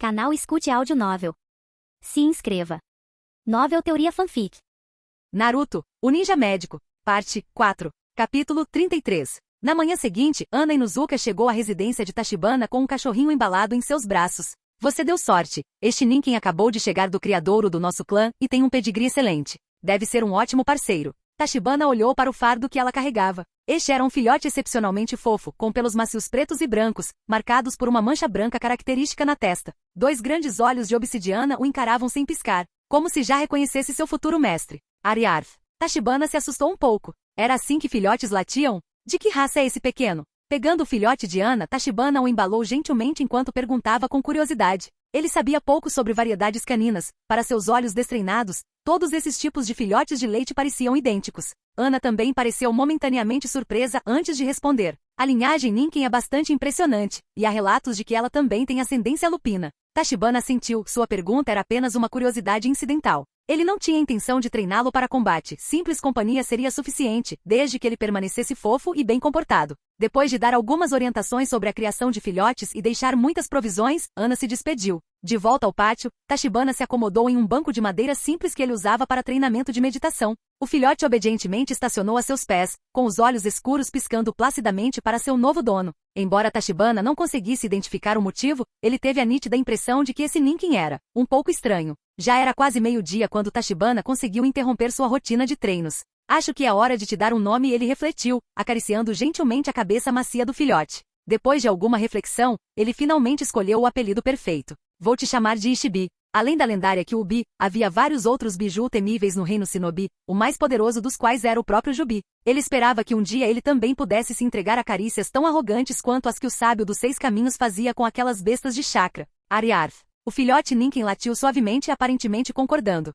Canal Escute Áudio Novel. Se inscreva. Novel Teoria Fanfic. Naruto, o Ninja Médico. Parte 4. Capítulo 33. Na manhã seguinte, Ana Inuzuka chegou à residência de Tachibana com um cachorrinho embalado em seus braços. Você deu sorte. Este Ninken acabou de chegar do criadouro do nosso clã e tem um pedigree excelente. Deve ser um ótimo parceiro. Tachibana olhou para o fardo que ela carregava. Este era um filhote excepcionalmente fofo, com pelos macios pretos e brancos, marcados por uma mancha branca característica na testa. Dois grandes olhos de obsidiana o encaravam sem piscar, como se já reconhecesse seu futuro mestre. Ariarf. Tachibana se assustou um pouco. Era assim que filhotes latiam? De que raça é esse pequeno? Pegando o filhote de Ana, Tachibana o embalou gentilmente enquanto perguntava com curiosidade. Ele sabia pouco sobre variedades caninas. Para seus olhos destreinados, todos esses tipos de filhotes de leite pareciam idênticos. Ana também pareceu momentaneamente surpresa antes de responder. A linhagem Ninken é bastante impressionante, e há relatos de que ela também tem ascendência lupina. Tachibana sentiu, sua pergunta era apenas uma curiosidade incidental. Ele não tinha intenção de treiná-lo para combate, simples companhia seria suficiente, desde que ele permanecesse fofo e bem comportado. Depois de dar algumas orientações sobre a criação de filhotes e deixar muitas provisões, Ana se despediu. De volta ao pátio, Tachibana se acomodou em um banco de madeira simples que ele usava para treinamento de meditação. O filhote obedientemente estacionou a seus pés, com os olhos escuros piscando placidamente para seu novo dono. Embora Tachibana não conseguisse identificar o motivo, ele teve a nítida impressão de que esse Ninken era um pouco estranho. Já era quase meio-dia quando Tachibana conseguiu interromper sua rotina de treinos. Acho que é hora de te dar um nome, ele refletiu, acariciando gentilmente a cabeça macia do filhote. Depois de alguma reflexão, ele finalmente escolheu o apelido perfeito. Vou te chamar de Ishibi. Além da lendária Kyuubi, havia vários outros biju temíveis no reino Shinobi, o mais poderoso dos quais era o próprio Jubi. Ele esperava que um dia ele também pudesse se entregar a carícias tão arrogantes quanto as que o sábio dos 6 caminhos fazia com aquelas bestas de chakra. Ariarf. O filhote Ninken latiu suavemente e aparentemente concordando.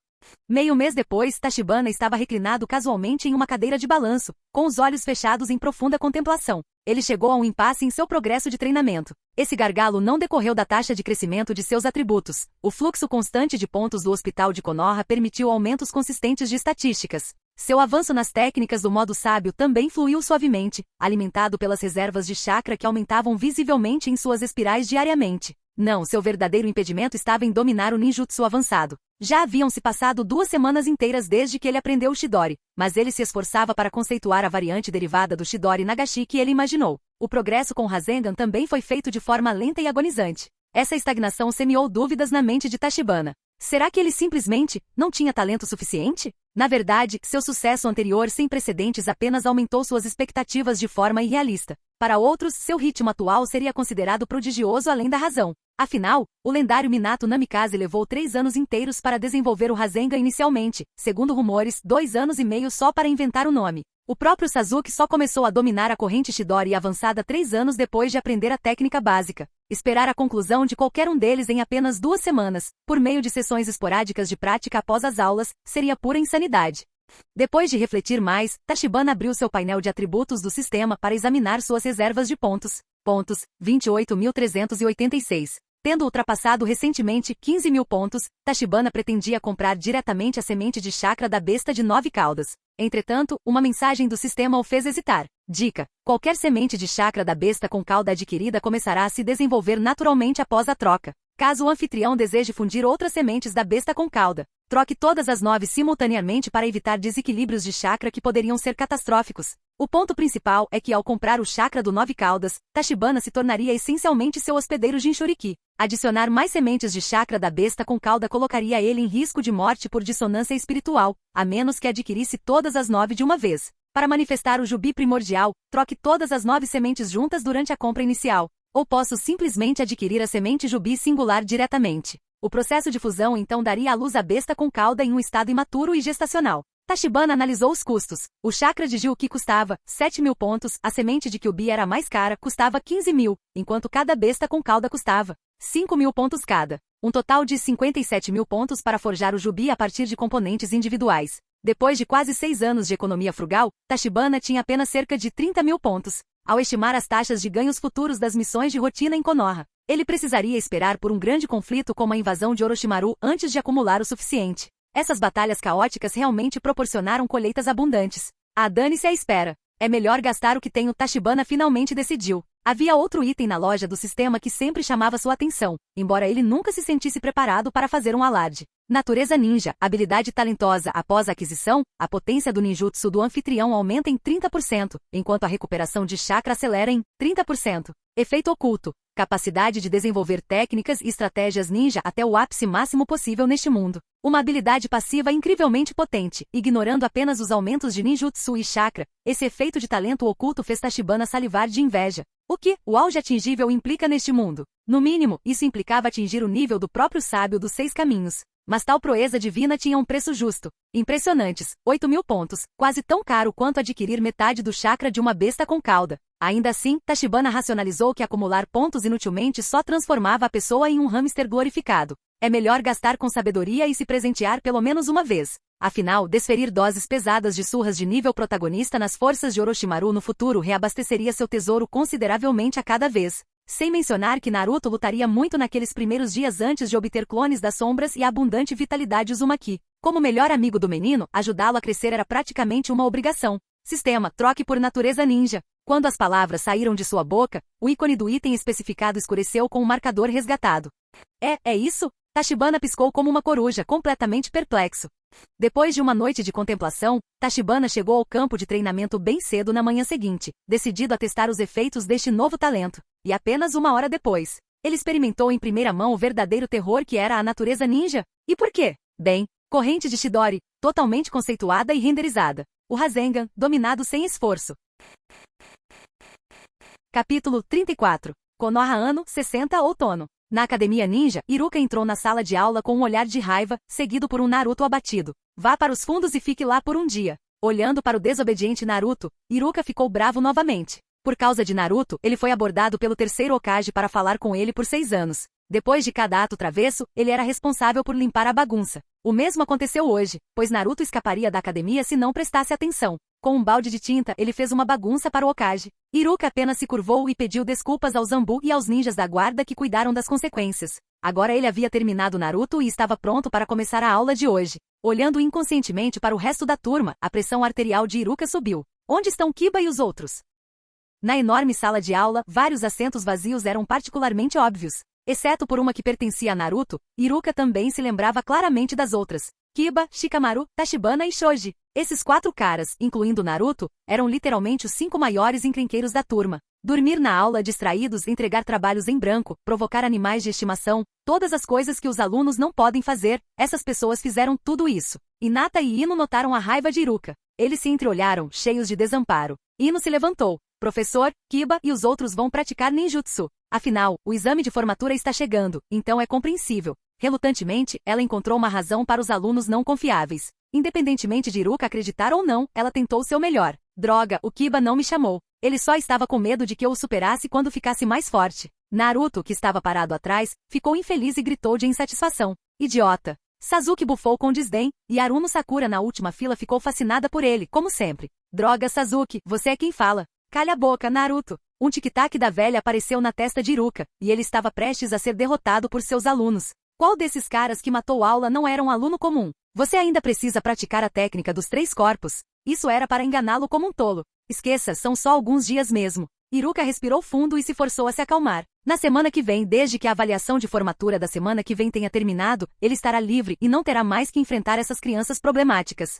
Meio mês depois, Tachibana estava reclinado casualmente em uma cadeira de balanço, com os olhos fechados em profunda contemplação. Ele chegou a um impasse em seu progresso de treinamento. Esse gargalo não decorreu da taxa de crescimento de seus atributos. O fluxo constante de pontos do hospital de Konoha permitiu aumentos consistentes de estatísticas. Seu avanço nas técnicas do modo sábio também fluiu suavemente, alimentado pelas reservas de chakra que aumentavam visivelmente em suas espirais diariamente. Não, seu verdadeiro impedimento estava em dominar o ninjutsu avançado. Já haviam se passado 2 semanas inteiras desde que ele aprendeu o Chidori, mas ele se esforçava para conceituar a variante derivada do Chidori Nagashi que ele imaginou. O progresso com Rasengan também foi feito de forma lenta e agonizante. Essa estagnação semeou dúvidas na mente de Tachibana. Será que ele simplesmente não tinha talento suficiente? Na verdade, seu sucesso anterior sem precedentes apenas aumentou suas expectativas de forma irrealista. Para outros, seu ritmo atual seria considerado prodigioso além da razão. Afinal, o lendário Minato Namikaze levou 3 anos inteiros para desenvolver o Rasengan inicialmente, segundo rumores, 2 anos e meio só para inventar o nome. O próprio Sasuke só começou a dominar a corrente Chidori avançada 3 anos depois de aprender a técnica básica. Esperar a conclusão de qualquer um deles em apenas 2 semanas, por meio de sessões esporádicas de prática após as aulas, seria pura insanidade. Depois de refletir mais, Tachibana abriu seu painel de atributos do sistema para examinar suas reservas de pontos. Pontos, 28.386. Tendo ultrapassado recentemente 15.000 pontos, Tachibana pretendia comprar diretamente a semente de chakra da besta de 9 caudas. Entretanto, uma mensagem do sistema o fez hesitar. Dica: qualquer semente de chakra da besta com cauda adquirida começará a se desenvolver naturalmente após a troca. Caso o anfitrião deseje fundir outras sementes da besta com cauda, troque todas as 9 simultaneamente para evitar desequilíbrios de chakra que poderiam ser catastróficos. O ponto principal é que ao comprar o chakra do 9 caudas, Tachibana se tornaria essencialmente seu hospedeiro Jinchuriki. Adicionar mais sementes de chakra da besta com cauda colocaria ele em risco de morte por dissonância espiritual, a menos que adquirisse todas as 9 de uma vez. Para manifestar o Jubi primordial, troque todas as 9 sementes juntas durante a compra inicial. Ou posso simplesmente adquirir a semente Jubi singular diretamente. O processo de fusão então daria à luz a besta com cauda em um estado imaturo e gestacional. Tachibana analisou os custos. O chakra de Gyuki custava 7.000 pontos, a semente de Kyuubi era mais cara, custava 15.000, enquanto cada besta com cauda custava 5.000 pontos cada. Um total de 57.000 pontos para forjar o Jubi a partir de componentes individuais. Depois de quase 6 anos de economia frugal, Tachibana tinha apenas cerca de 30.000 pontos. Ao estimar as taxas de ganhos futuros das missões de rotina em Konoha, ele precisaria esperar por um grande conflito como a invasão de Orochimaru antes de acumular o suficiente. Essas batalhas caóticas realmente proporcionaram colheitas abundantes. Dane-se à espera. É melhor gastar o que tenho, Tachibana finalmente decidiu. Havia outro item na loja do sistema que sempre chamava sua atenção, embora ele nunca se sentisse preparado para fazer um alarde. Natureza ninja, habilidade talentosa. Após a aquisição, a potência do ninjutsu do anfitrião aumenta em 30%, enquanto a recuperação de chakra acelera em 30%. Efeito oculto, capacidade de desenvolver técnicas e estratégias ninja até o ápice máximo possível neste mundo. Uma habilidade passiva incrivelmente potente, ignorando apenas os aumentos de ninjutsu e chakra. Esse efeito de talento oculto fez Tachibana salivar de inveja. O que o auge atingível implica neste mundo? No mínimo, isso implicava atingir o nível do próprio sábio dos 6 caminhos. Mas tal proeza divina tinha um preço justo. Impressionantes, 8.000 pontos, quase tão caro quanto adquirir metade do chakra de uma besta com cauda. Ainda assim, Tachibana racionalizou que acumular pontos inutilmente só transformava a pessoa em um hamster glorificado. É melhor gastar com sabedoria e se presentear pelo menos uma vez. Afinal, desferir doses pesadas de surras de nível protagonista nas forças de Orochimaru no futuro reabasteceria seu tesouro consideravelmente a cada vez. Sem mencionar que Naruto lutaria muito naqueles primeiros dias antes de obter clones das sombras e a abundante vitalidade Uzumaki. Como melhor amigo do menino, ajudá-lo a crescer era praticamente uma obrigação. Sistema, troque por natureza ninja. Quando as palavras saíram de sua boca, o ícone do item especificado escureceu com o marcador resgatado. É isso? Tachibana piscou como uma coruja, completamente perplexo. Depois de uma noite de contemplação, Tachibana chegou ao campo de treinamento bem cedo na manhã seguinte, decidido a testar os efeitos deste novo talento. E apenas uma hora depois, ele experimentou em primeira mão o verdadeiro terror que era a natureza ninja. E por quê? Bem, corrente de Chidori, totalmente conceituada e renderizada. O Rasengan, dominado sem esforço. Capítulo 34. Konoha ano 60 outono. Na academia ninja, Iruka entrou na sala de aula com um olhar de raiva, seguido por um Naruto abatido. Vá para os fundos e fique lá por um dia. Olhando para o desobediente Naruto, Iruka ficou bravo novamente. Por causa de Naruto, ele foi abordado pelo terceiro Hokage para falar com ele por 6 anos. Depois de cada ato travesso, ele era responsável por limpar a bagunça. O mesmo aconteceu hoje, pois Naruto escaparia da academia se não prestasse atenção. Com um balde de tinta, ele fez uma bagunça para o Hokage. Iruka apenas se curvou e pediu desculpas ao Zambu e aos ninjas da guarda que cuidaram das consequências. Agora ele havia terminado Naruto e estava pronto para começar a aula de hoje. Olhando inconscientemente para o resto da turma, a pressão arterial de Iruka subiu. Onde estão Kiba e os outros? Na enorme sala de aula, vários assentos vazios eram particularmente óbvios. Exceto por uma que pertencia a Naruto, Iruka também se lembrava claramente das outras. Kiba, Shikamaru, Tachibana e Shoji. Esses 4 caras, incluindo Naruto, eram literalmente os 5 maiores encrenqueiros da turma. Dormir na aula distraídos, entregar trabalhos em branco, provocar animais de estimação, todas as coisas que os alunos não podem fazer, essas pessoas fizeram tudo isso. Hinata e Ino notaram a raiva de Iruka. Eles se entreolharam, cheios de desamparo. Ino se levantou. Professor, Kiba e os outros vão praticar ninjutsu. Afinal, o exame de formatura está chegando, então é compreensível. Relutantemente, ela encontrou uma razão para os alunos não confiáveis. Independentemente de Iruka acreditar ou não, ela tentou seu melhor. Droga, o Kiba não me chamou. Ele só estava com medo de que eu o superasse quando ficasse mais forte. Naruto, que estava parado atrás, ficou infeliz e gritou de insatisfação. Idiota. Sasuke bufou com desdém, e Aruno Sakura na última fila ficou fascinada por ele, como sempre. Droga, Sasuke, você é quem fala. Calha a boca, Naruto. Um tic-tac da velha apareceu na testa de Iruka, e ele estava prestes a ser derrotado por seus alunos. Qual desses caras que matou aula não era um aluno comum? Você ainda precisa praticar a técnica dos 3 corpos. Isso era para enganá-lo como um tolo. Esqueça, são só alguns dias mesmo. Iruka respirou fundo e se forçou a se acalmar. Na semana que vem, desde que a avaliação de formatura da semana que vem tenha terminado, ele estará livre e não terá mais que enfrentar essas crianças problemáticas.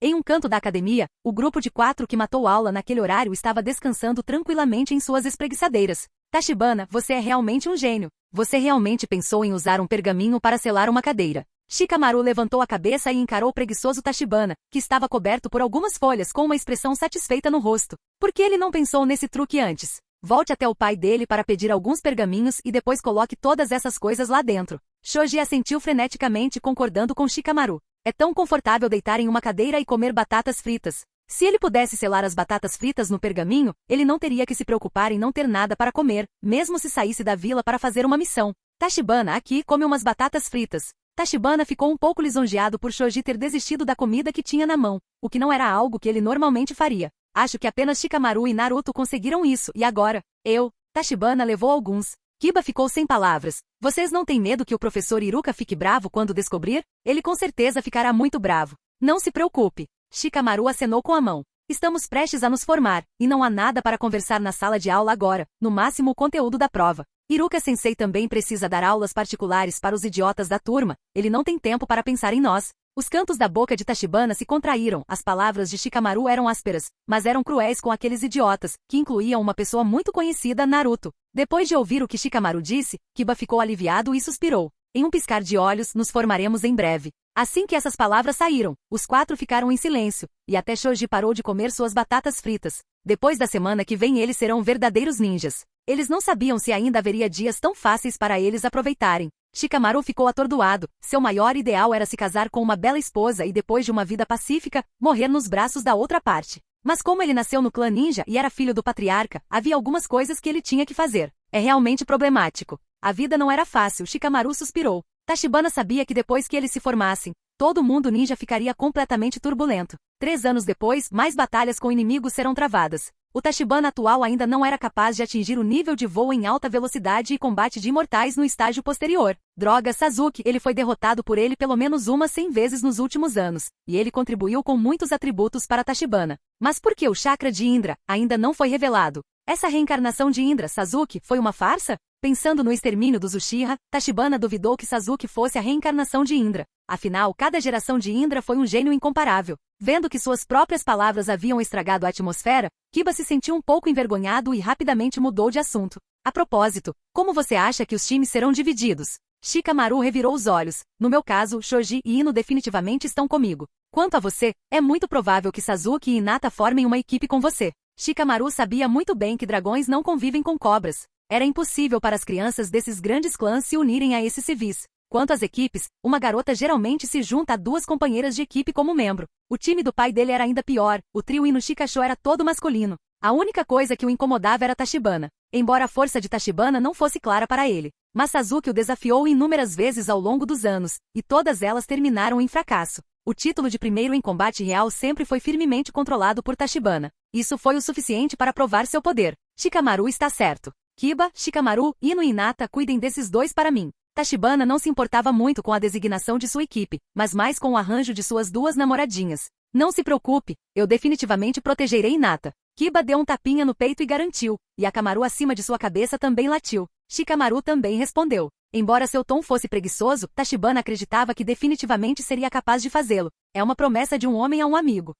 Em um canto da academia, o grupo de 4 que matou aula naquele horário estava descansando tranquilamente em suas espreguiçadeiras. Tachibana, você é realmente um gênio. Você realmente pensou em usar um pergaminho para selar uma cadeira. Shikamaru levantou a cabeça e encarou o preguiçoso Tachibana, que estava coberto por algumas folhas com uma expressão satisfeita no rosto. Por que ele não pensou nesse truque antes? Volte até o pai dele para pedir alguns pergaminhos e depois coloque todas essas coisas lá dentro. Shoji assentiu freneticamente concordando com Shikamaru. É tão confortável deitar em uma cadeira e comer batatas fritas. Se ele pudesse selar as batatas fritas no pergaminho, ele não teria que se preocupar em não ter nada para comer, mesmo se saísse da vila para fazer uma missão. Tachibana aqui come umas batatas fritas. Tachibana ficou um pouco lisonjeado por Shoji ter desistido da comida que tinha na mão, o que não era algo que ele normalmente faria. Acho que apenas Shikamaru e Naruto conseguiram isso, e agora, eu. Tachibana levou alguns. Kiba ficou sem palavras. Vocês não têm medo que o professor Iruka fique bravo quando descobrir? Ele com certeza ficará muito bravo. Não se preocupe. Shikamaru acenou com a mão. Estamos prestes a nos formar, e não há nada para conversar na sala de aula agora, no máximo o conteúdo da prova. Iruka-sensei também precisa dar aulas particulares para os idiotas da turma, ele não tem tempo para pensar em nós. Os cantos da boca de Tachibana se contraíram, as palavras de Shikamaru eram ásperas, mas eram cruéis com aqueles idiotas, que incluíam uma pessoa muito conhecida, Naruto. Depois de ouvir o que Shikamaru disse, Kiba ficou aliviado e suspirou. Em um piscar de olhos, nos formaremos em breve. Assim que essas palavras saíram, os 4 ficaram em silêncio, e até Shoji parou de comer suas batatas fritas. Depois da semana que vem eles serão verdadeiros ninjas. Eles não sabiam se ainda haveria dias tão fáceis para eles aproveitarem. Shikamaru ficou atordoado, seu maior ideal era se casar com uma bela esposa e depois de uma vida pacífica, morrer nos braços da outra parte. Mas como ele nasceu no clã ninja e era filho do patriarca, havia algumas coisas que ele tinha que fazer. É realmente problemático. A vida não era fácil, Shikamaru suspirou. Tachibana sabia que depois que eles se formassem, todo mundo ninja ficaria completamente turbulento. 3 anos depois, mais batalhas com inimigos serão travadas. O Tachibana atual ainda não era capaz de atingir o nível de voo em alta velocidade e combate de imortais no estágio posterior. Droga, Sasuke, ele foi derrotado por ele pelo menos umas 100 vezes nos últimos anos, e ele contribuiu com muitos atributos para Tachibana. Mas por que o chakra de Indra ainda não foi revelado? Essa reencarnação de Indra, Sasuke, foi uma farsa? Pensando no extermínio dos Uchiha, Tachibana duvidou que Sasuke fosse a reencarnação de Indra. Afinal, cada geração de Indra foi um gênio incomparável. Vendo que suas próprias palavras haviam estragado a atmosfera, Kiba se sentiu um pouco envergonhado e rapidamente mudou de assunto. A propósito, como você acha que os times serão divididos? Shikamaru revirou os olhos. No meu caso, Shoji e Ino definitivamente estão comigo. Quanto a você, é muito provável que Sasuke e Hinata formem uma equipe com você. Shikamaru sabia muito bem que dragões não convivem com cobras. Era impossível para as crianças desses grandes clãs se unirem a esses civis. Quanto às equipes, uma garota geralmente se junta a 2 companheiras de equipe como membro. O time do pai dele era ainda pior, o trio Inushikasho era todo masculino. A única coisa que o incomodava era Tachibana, embora a força de Tachibana não fosse clara para ele. Mas Sasuke o desafiou inúmeras vezes ao longo dos anos, e todas elas terminaram em fracasso. O título de primeiro em combate real sempre foi firmemente controlado por Tachibana. Isso foi o suficiente para provar seu poder. Shikamaru está certo. Kiba, Shikamaru, Ino e Hinata cuidem desses 2 para mim. Tachibana não se importava muito com a designação de sua equipe, mas mais com o arranjo de suas 2 namoradinhas. Não se preocupe, eu definitivamente protegerei Hinata. Kiba deu um tapinha no peito e garantiu, e a Kamaru acima de sua cabeça também latiu. Shikamaru também respondeu. Embora seu tom fosse preguiçoso, Tachibana acreditava que definitivamente seria capaz de fazê-lo. É uma promessa de um homem a um amigo.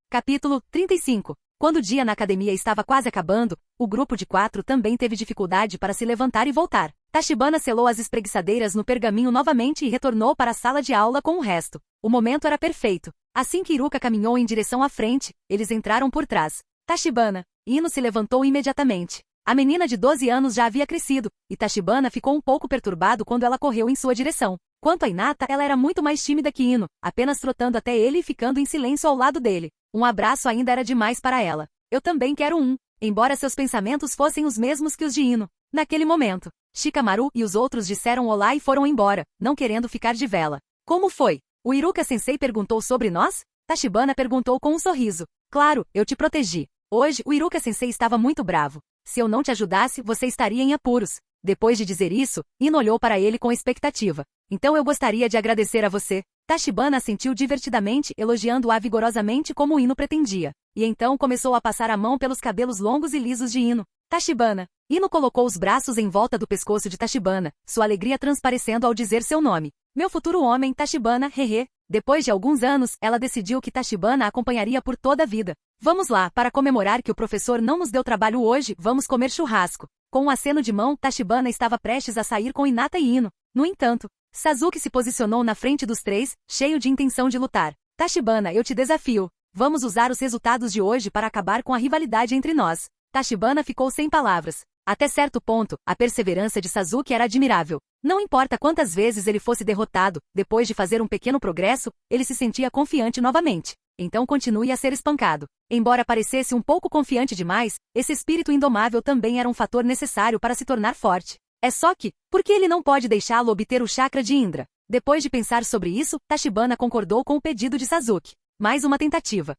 Capítulo 35. Quando o dia na academia estava quase acabando, o grupo de 4 também teve dificuldade para se levantar e voltar. Tachibana selou as espreguiçadeiras no pergaminho novamente e retornou para a sala de aula com o resto. O momento era perfeito. Assim que Iruka caminhou em direção à frente, eles entraram por trás. Tachibana. Ino se levantou imediatamente. A menina de 12 anos já havia crescido, e Tachibana ficou um pouco perturbado quando ela correu em sua direção. Quanto a Hinata, ela era muito mais tímida que Ino, apenas trotando até ele e ficando em silêncio ao lado dele. Um abraço ainda era demais para ela. Eu também quero um, embora seus pensamentos fossem os mesmos que os de Ino. Naquele momento, Shikamaru e os outros disseram olá e foram embora, não querendo ficar de vela. Como foi? O Iruka-sensei perguntou sobre nós? Tachibana perguntou com um sorriso. Claro, eu te protegi. Hoje, o Iruka-sensei estava muito bravo. Se eu não te ajudasse, você estaria em apuros. Depois de dizer isso, Ino olhou para ele com expectativa. Então eu gostaria de agradecer a você. Tachibana assentiu divertidamente, elogiando-a vigorosamente como Ino pretendia. E então começou a passar a mão pelos cabelos longos e lisos de Ino. Tachibana. Ino colocou os braços em volta do pescoço de Tachibana, sua alegria transparecendo ao dizer seu nome. Meu futuro homem, Tachibana, hehe. Depois de alguns anos, ela decidiu que Tachibana a acompanharia por toda a vida. Vamos lá, para comemorar que o professor não nos deu trabalho hoje, vamos comer churrasco. Com um aceno de mão, Tachibana estava prestes a sair com Hinata e Ino. No entanto, Sasuke se posicionou na frente dos 3, cheio de intenção de lutar. Tachibana, eu te desafio. Vamos usar os resultados de hoje para acabar com a rivalidade entre nós. Tachibana ficou sem palavras. Até certo ponto, a perseverança de Sasuke era admirável. Não importa quantas vezes ele fosse derrotado, depois de fazer um pequeno progresso, ele se sentia confiante novamente. Então continue a ser espancado. Embora parecesse um pouco confiante demais, esse espírito indomável também era um fator necessário para se tornar forte. É só que, por que ele não pode deixá-lo obter o chakra de Indra? Depois de pensar sobre isso, Tachibana concordou com o pedido de Sasuke. Mais uma tentativa.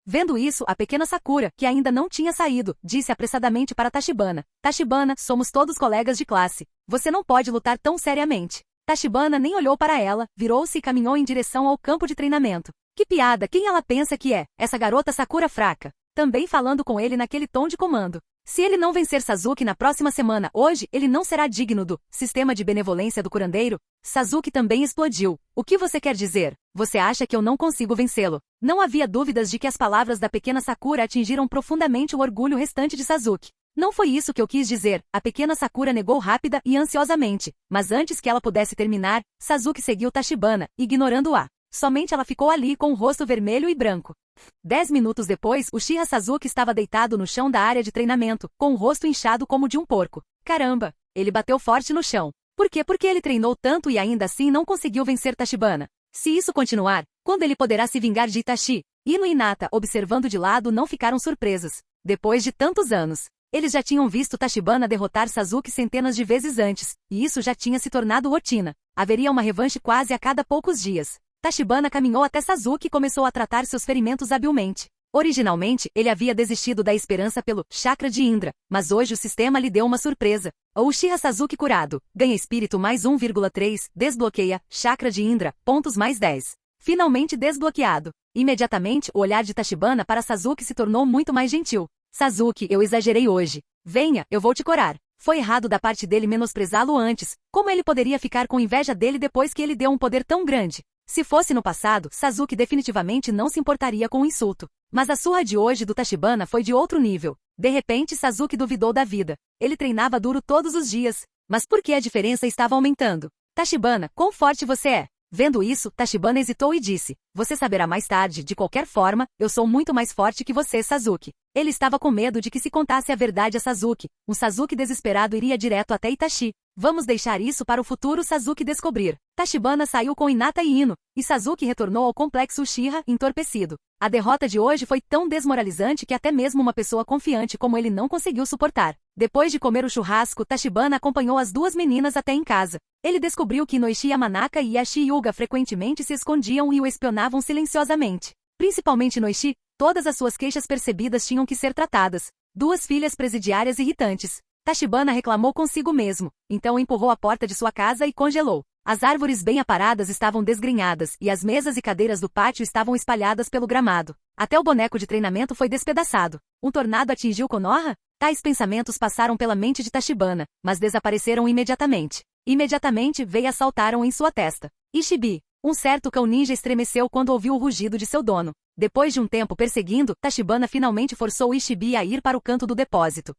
Vendo isso, a pequena Sakura, que ainda não tinha saído, disse apressadamente para Tachibana. Tachibana, somos todos colegas de classe. Você não pode lutar tão seriamente. Tachibana nem olhou para ela, virou-se e caminhou em direção ao campo de treinamento. Que piada, quem ela pensa que é? Essa garota Sakura fraca. Também falando com ele naquele tom de comando. Se ele não vencer Sasuke na próxima semana, hoje, ele não será digno do sistema de benevolência do curandeiro. Sasuke também explodiu. O que você quer dizer? Você acha que eu não consigo vencê-lo? Não havia dúvidas de que as palavras da pequena Sakura atingiram profundamente o orgulho restante de Sasuke. Não foi isso que eu quis dizer, a pequena Sakura negou rápida e ansiosamente. Mas antes que ela pudesse terminar, Sasuke seguiu Tachibana, ignorando-a. Somente ela ficou ali com o rosto vermelho e branco. 10 minutos depois, Uchiha Sasuke estava deitado no chão da área de treinamento, com o rosto inchado como de um porco. Caramba! Ele bateu forte no chão. Por quê? Porque ele treinou tanto e ainda assim não conseguiu vencer Tachibana. Se isso continuar, quando ele poderá se vingar de Itachi? Ino e Hinata, observando de lado, não ficaram surpresos. Depois de tantos anos, eles já tinham visto Tachibana derrotar Sasuke centenas de vezes antes, e isso já tinha se tornado rotina. Haveria uma revanche quase a cada poucos dias. Tachibana caminhou até Sasuke e começou a tratar seus ferimentos habilmente. Originalmente, ele havia desistido da esperança pelo chakra de Indra, mas hoje o sistema lhe deu uma surpresa. O Uchiha Sasuke curado, ganha espírito mais 1,3, desbloqueia, chakra de Indra, pontos mais 10. Finalmente desbloqueado. Imediatamente, o olhar de Tachibana para Sasuke se tornou muito mais gentil. Sasuke, eu exagerei hoje. Venha, eu vou te curar. Foi errado da parte dele menosprezá-lo antes. Como ele poderia ficar com inveja dele depois que ele deu um poder tão grande? Se fosse no passado, Sasuke definitivamente não se importaria com o insulto. Mas a surra de hoje do Tachibana foi de outro nível. De repente, Sasuke duvidou da vida. Ele treinava duro todos os dias. Mas por que a diferença estava aumentando? Tachibana, quão forte você é? Vendo isso, Tachibana hesitou e disse, você saberá mais tarde, de qualquer forma, eu sou muito mais forte que você, Sasuke. Ele estava com medo de que se contasse a verdade a Sasuke. Um Sasuke desesperado iria direto até Itachi. Vamos deixar isso para o futuro Sasuke descobrir. Tachibana saiu com Hinata e Ino, e Sasuke retornou ao complexo Uchiha, entorpecido. A derrota de hoje foi tão desmoralizante que até mesmo uma pessoa confiante como ele não conseguiu suportar. Depois de comer o churrasco, Tachibana acompanhou as duas meninas até em casa. Ele descobriu que Inoichi Yamanaka e Yashi Yuga frequentemente se escondiam e o espionavam silenciosamente. Principalmente Inoichi, todas as suas queixas percebidas tinham que ser tratadas. Duas filhas presidiárias irritantes. Tachibana reclamou consigo mesmo, então empurrou a porta de sua casa e congelou. As árvores bem aparadas estavam desgrenhadas e as mesas e cadeiras do pátio estavam espalhadas pelo gramado. Até o boneco de treinamento foi despedaçado. Um tornado atingiu Konoha? Tais pensamentos passaram pela mente de Tachibana, mas desapareceram imediatamente. Imediatamente, veias saltaram em sua testa. Ishibi. Um certo cão ninja estremeceu quando ouviu o rugido de seu dono. Depois de um tempo perseguindo, Tachibana finalmente forçou Ishibi a ir para o canto do depósito.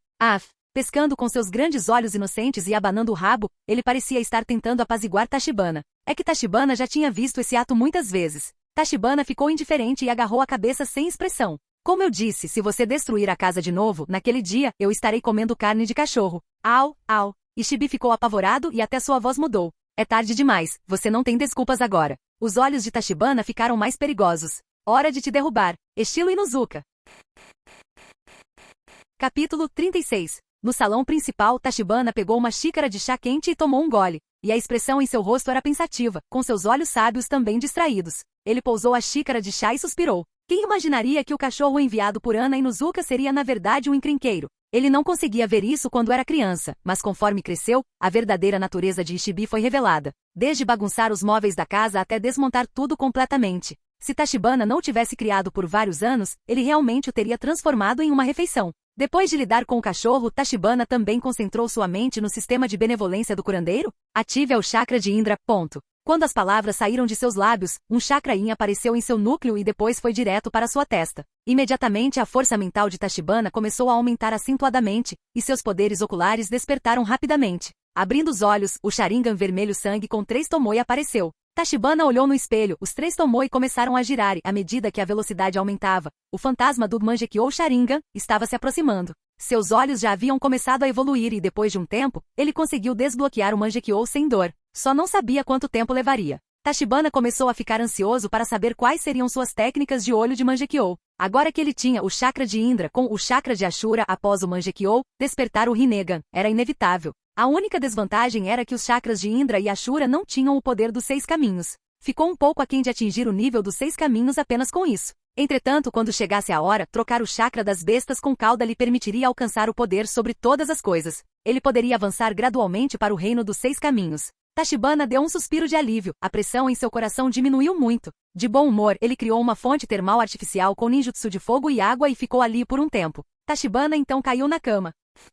Pescando com seus grandes olhos inocentes e abanando o rabo, ele parecia estar tentando apaziguar Tachibana. É que Tachibana já tinha visto esse ato muitas vezes. Tachibana ficou indiferente e agarrou a cabeça sem expressão. Como eu disse, se você destruir a casa de novo, naquele dia, eu estarei comendo carne de cachorro. Au, au. Ishibi ficou apavorado e até sua voz mudou. É tarde demais, você não tem desculpas agora. Os olhos de Tachibana ficaram mais perigosos. Hora de te derrubar. Estilo Inuzuka. Capítulo 36. No salão principal, Tachibana pegou uma xícara de chá quente e tomou um gole. E a expressão em seu rosto era pensativa, com seus olhos sábios também distraídos. Ele pousou a xícara de chá e suspirou. Quem imaginaria que o cachorro enviado por Ana Inuzuka seria na verdade um encrenqueiro? Ele não conseguia ver isso quando era criança, mas conforme cresceu, a verdadeira natureza de Ishibi foi revelada. Desde bagunçar os móveis da casa até desmontar tudo completamente. Se Tachibana não tivesse criado por vários anos, ele realmente o teria transformado em uma refeição. Depois de lidar com o cachorro, Tachibana também concentrou sua mente no sistema de benevolência do curandeiro? Ative o chakra de Indra. Quando as palavras saíram de seus lábios, um chakra yin apareceu em seu núcleo e depois foi direto para sua testa. Imediatamente a força mental de Tachibana começou a aumentar acentuadamente, e seus poderes oculares despertaram rapidamente. Abrindo os olhos, o Sharingan vermelho sangue com 3 Tomoe apareceu. Tachibana olhou no espelho, os 3 Tomoe começaram a girar e, à medida que a velocidade aumentava, o fantasma do Mangekyou Sharingan estava se aproximando. Seus olhos já haviam começado a evoluir e depois de um tempo, ele conseguiu desbloquear o Mangekyou sem dor. Só não sabia quanto tempo levaria. Tachibana começou a ficar ansioso para saber quais seriam suas técnicas de olho de Mangekyou. Agora que ele tinha o chakra de Indra com o chakra de Ashura após o Mangekyou, despertar o Rinnegan era inevitável. A única desvantagem era que os chakras de Indra e Ashura não tinham o poder dos 6 caminhos. Ficou um pouco aquém de atingir o nível dos 6 caminhos apenas com isso. Entretanto, quando chegasse a hora, trocar o chakra das bestas com cauda lhe permitiria alcançar o poder sobre todas as coisas. Ele poderia avançar gradualmente para o reino dos 6 caminhos. Tachibana deu um suspiro de alívio, a pressão em seu coração diminuiu muito. De bom humor, ele criou uma fonte termal artificial com ninjutsu de fogo e água e ficou ali por um tempo. Tachibana então caiu na cama.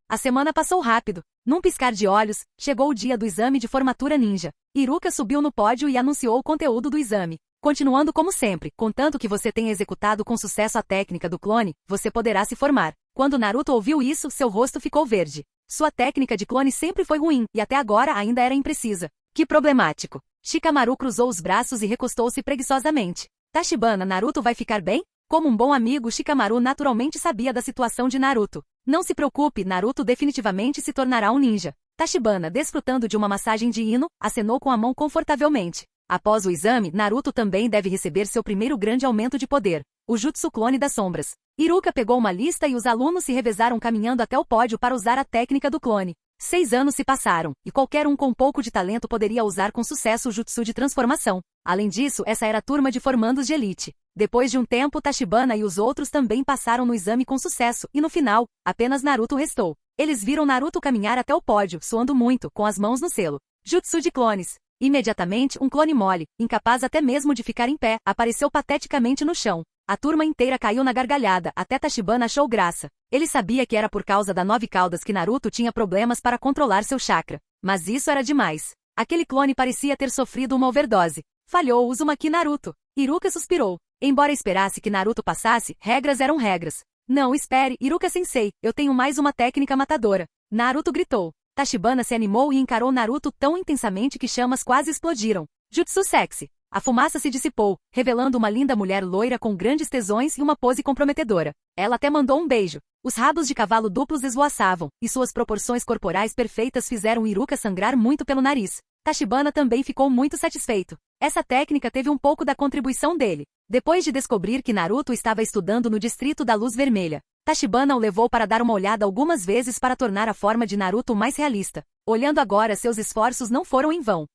A semana passou rápido. Num piscar de olhos, chegou o dia do exame de formatura ninja. Iruka subiu no pódio e anunciou o conteúdo do exame. Continuando como sempre, contanto que você tenha executado com sucesso a técnica do clone, você poderá se formar. Quando Naruto ouviu isso, seu rosto ficou verde. Sua técnica de clone sempre foi ruim, e até agora ainda era imprecisa. Que problemático. Shikamaru cruzou os braços e recostou-se preguiçosamente. Tachibana, Naruto vai ficar bem? Como um bom amigo, Shikamaru naturalmente sabia da situação de Naruto. Não se preocupe, Naruto definitivamente se tornará um ninja. Tachibana, desfrutando de uma massagem de Ino, acenou com a mão confortavelmente. Após o exame, Naruto também deve receber seu primeiro grande aumento de poder, o Jutsu Clone das Sombras. Iruka pegou uma lista e os alunos se revezaram caminhando até o pódio para usar a técnica do clone. 6 anos se passaram, e qualquer um com pouco de talento poderia usar com sucesso o Jutsu de transformação. Além disso, essa era a turma de formandos de elite. Depois de um tempo, Tachibana e os outros também passaram no exame com sucesso, e no final, apenas Naruto restou. Eles viram Naruto caminhar até o pódio, suando muito, com as mãos no selo. Jutsu de clones. Imediatamente, um clone mole, incapaz até mesmo de ficar em pé, apareceu pateticamente no chão. A turma inteira caiu na gargalhada, até Tachibana achou graça. Ele sabia que era por causa da 9 caudas que Naruto tinha problemas para controlar seu chakra. Mas isso era demais. Aquele clone parecia ter sofrido uma overdose. Falhou o Uzumaki Naruto. Iruka suspirou. Embora esperasse que Naruto passasse, regras eram regras. Não, espere, Iruka-sensei, eu tenho mais uma técnica matadora. Naruto gritou. Tachibana se animou e encarou Naruto tão intensamente que chamas quase explodiram. Jutsu sexy. A fumaça se dissipou, revelando uma linda mulher loira com grandes tesões e uma pose comprometedora. Ela até mandou um beijo. Os rabos de cavalo duplos esvoaçavam, e suas proporções corporais perfeitas fizeram Iruka sangrar muito pelo nariz. Tachibana também ficou muito satisfeito. Essa técnica teve um pouco da contribuição dele. Depois de descobrir que Naruto estava estudando no Distrito da Luz Vermelha, Tachibana o levou para dar uma olhada algumas vezes para tornar a forma de Naruto mais realista. Olhando agora, seus esforços não foram em vão.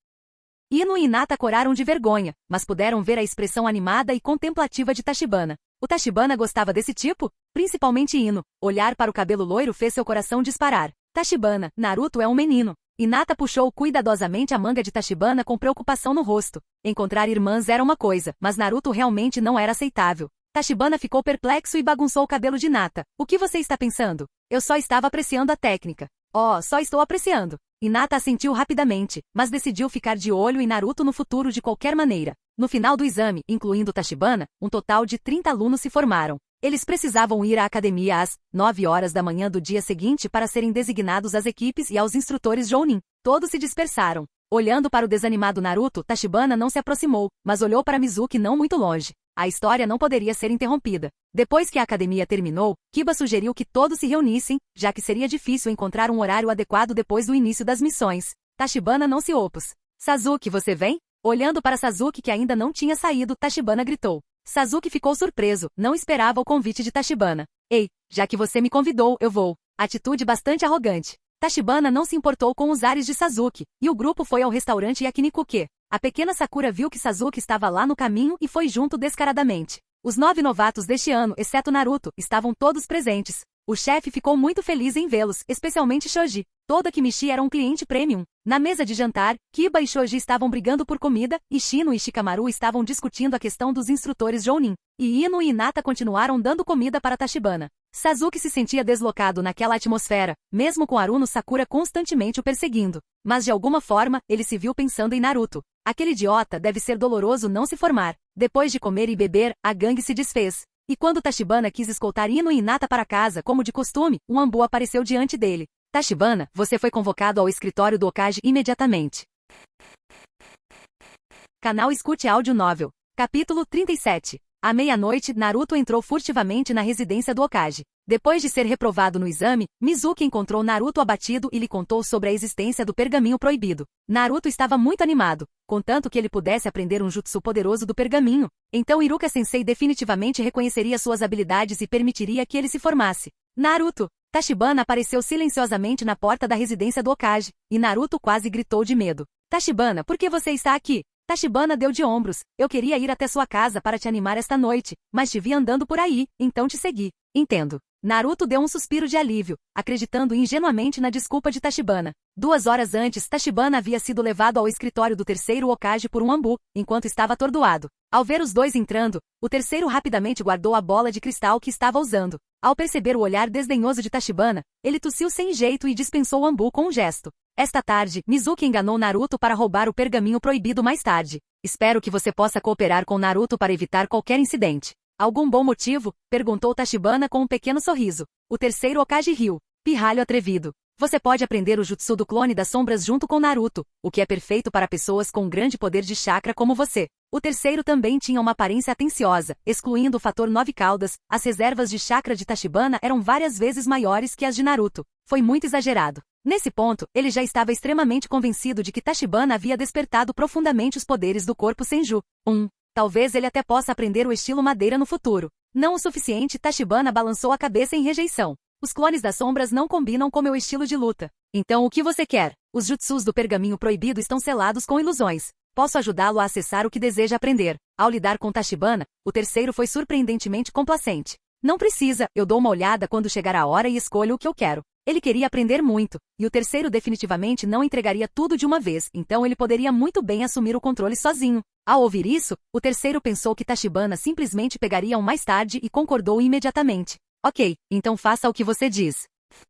Ino e Hinata coraram de vergonha, mas puderam ver a expressão animada e contemplativa de Tachibana. O Tachibana gostava desse tipo? Principalmente Ino. Olhar para o cabelo loiro fez seu coração disparar. Tachibana, Naruto é um menino. Hinata puxou cuidadosamente a manga de Tachibana com preocupação no rosto. Encontrar irmãs era uma coisa, mas Naruto realmente não era aceitável. Tachibana ficou perplexo e bagunçou o cabelo de Hinata. O que você está pensando? Eu só estava apreciando a técnica. Oh, só estou apreciando. Hinata assentiu rapidamente, mas decidiu ficar de olho em Naruto no futuro de qualquer maneira. No final do exame, incluindo Tachibana, um total de 30 alunos se formaram. Eles precisavam ir à academia às 9 horas da manhã do dia seguinte para serem designados às equipes e aos instrutores Jounin. Todos se dispersaram. Olhando para o desanimado Naruto, Tachibana não se aproximou, mas olhou para Mizuki não muito longe. A história não poderia ser interrompida. Depois que a academia terminou, Kiba sugeriu que todos se reunissem, já que seria difícil encontrar um horário adequado depois do início das missões. Tachibana não se opôs. Sasuke, você vem? Olhando para Sasuke que ainda não tinha saído, Tachibana gritou. Sasuke ficou surpreso, não esperava o convite de Tachibana. Ei, já que você me convidou, eu vou. Atitude bastante arrogante. Tachibana não se importou com os ares de Sasuke, e o grupo foi ao restaurante Yakinikuke. A pequena Sakura viu que Sasuke estava lá no caminho e foi junto descaradamente. Os 9 novatos deste ano, exceto Naruto, estavam todos presentes. O chefe ficou muito feliz em vê-los, especialmente Shoji. Toda Kimichi era um cliente premium. Na mesa de jantar, Kiba e Shoji estavam brigando por comida, e Shino e Shikamaru estavam discutindo a questão dos instrutores Jounin. E Ino e Hinata continuaram dando comida para Tachibana. Sasuke se sentia deslocado naquela atmosfera, mesmo com Haruno Sakura constantemente o perseguindo. Mas de alguma forma, ele se viu pensando em Naruto. Aquele idiota deve ser doloroso não se formar. Depois de comer e beber, a gangue se desfez. E quando Tachibana quis escoltar Ino e Hinata para casa como de costume, um Ambu apareceu diante dele. Tachibana, você foi convocado ao escritório do Hokage imediatamente. Canal Escute Áudio Novel. Capítulo 37. À meia-noite, Naruto entrou furtivamente na residência do Hokage. Depois de ser reprovado no exame, Mizuki encontrou Naruto abatido e lhe contou sobre a existência do pergaminho proibido. Naruto estava muito animado, contanto que ele pudesse aprender um jutsu poderoso do pergaminho. Então Iruka-sensei definitivamente reconheceria suas habilidades e permitiria que ele se formasse. Naruto! Tachibana apareceu silenciosamente na porta da residência do Hokage, e Naruto quase gritou de medo. Tachibana, por que você está aqui? Tachibana deu de ombros. Eu queria ir até sua casa para te animar esta noite, mas te vi andando por aí, então te segui. Entendo. Naruto deu um suspiro de alívio, acreditando ingenuamente na desculpa de Tachibana. 2 horas antes, Tachibana havia sido levado ao escritório do terceiro Hokage por um Anbu, enquanto estava atordoado. Ao ver os dois entrando, o terceiro rapidamente guardou a bola de cristal que estava usando. Ao perceber o olhar desdenhoso de Tachibana, ele tossiu sem jeito e dispensou o Anbu com um gesto. Esta tarde, Mizuki enganou Naruto para roubar o pergaminho proibido mais tarde. Espero que você possa cooperar com Naruto para evitar qualquer incidente. Algum bom motivo? Perguntou Tachibana com um pequeno sorriso. O terceiro Hokage riu. Pirralho atrevido. Você pode aprender o jutsu do clone das sombras junto com Naruto, o que é perfeito para pessoas com grande poder de chakra como você. O terceiro também tinha uma aparência atenciosa, excluindo o fator 9 caudas, as reservas de chakra de Tachibana eram várias vezes maiores que as de Naruto. Foi muito exagerado. Nesse ponto, ele já estava extremamente convencido de que Tachibana havia despertado profundamente os poderes do corpo Senju. Talvez ele até possa aprender o estilo madeira no futuro. Não o suficiente, Tachibana balançou a cabeça em rejeição. Os clones das sombras não combinam com meu estilo de luta. Então o que você quer? Os jutsus do pergaminho proibido estão selados com ilusões. Posso ajudá-lo a acessar o que deseja aprender. Ao lidar com Tachibana, o terceiro foi surpreendentemente complacente. Não precisa, eu dou uma olhada quando chegar a hora e escolho o que eu quero. Ele queria aprender muito, e o terceiro definitivamente não entregaria tudo de uma vez, então ele poderia muito bem assumir o controle sozinho. Ao ouvir isso, o terceiro pensou que Tachibana simplesmente pegaria mais tarde e concordou imediatamente. Ok, então faça o que você diz.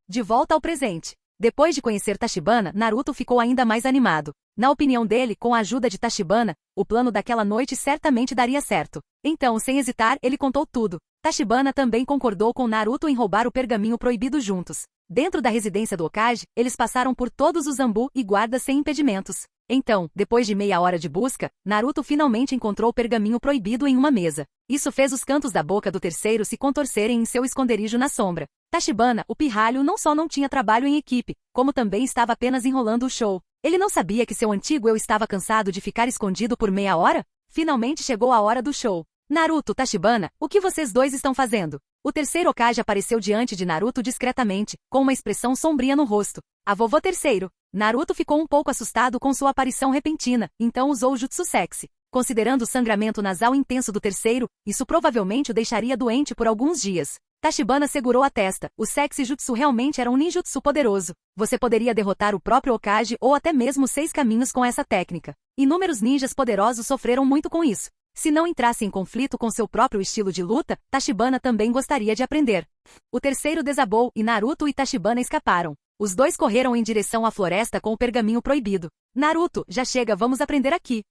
De volta ao presente. Depois de conhecer Tachibana, Naruto ficou ainda mais animado. Na opinião dele, com a ajuda de Tachibana, o plano daquela noite certamente daria certo. Então, sem hesitar, ele contou tudo. Tachibana também concordou com Naruto em roubar o pergaminho proibido juntos. Dentro da residência do Hokage, eles passaram por todos os Anbu e guardas sem impedimentos. Então, depois de meia hora de busca, Naruto finalmente encontrou o pergaminho proibido em uma mesa. Isso fez os cantos da boca do terceiro se contorcerem em seu esconderijo na sombra. Tachibana, o pirralho, não só não tinha trabalho em equipe, como também estava apenas enrolando o show. Ele não sabia que seu antigo eu estava cansado de ficar escondido por meia hora? Finalmente chegou a hora do show. Naruto, Tachibana, o que vocês dois estão fazendo? O terceiro Hokage apareceu diante de Naruto discretamente, com uma expressão sombria no rosto. A vovô terceiro. Naruto ficou um pouco assustado com sua aparição repentina, então usou o jutsu sexy. Considerando o sangramento nasal intenso do terceiro, isso provavelmente o deixaria doente por alguns dias. Tachibana segurou a testa. O sexy jutsu realmente era um ninjutsu poderoso. Você poderia derrotar o próprio Hokage ou até mesmo 6 caminhos com essa técnica. Inúmeros ninjas poderosos sofreram muito com isso. Se não entrasse em conflito com seu próprio estilo de luta, Tachibana também gostaria de aprender. O terceiro desabou e Naruto e Tachibana escaparam. Os dois correram em direção à floresta com o pergaminho proibido. Naruto, já chega, vamos aprender aqui.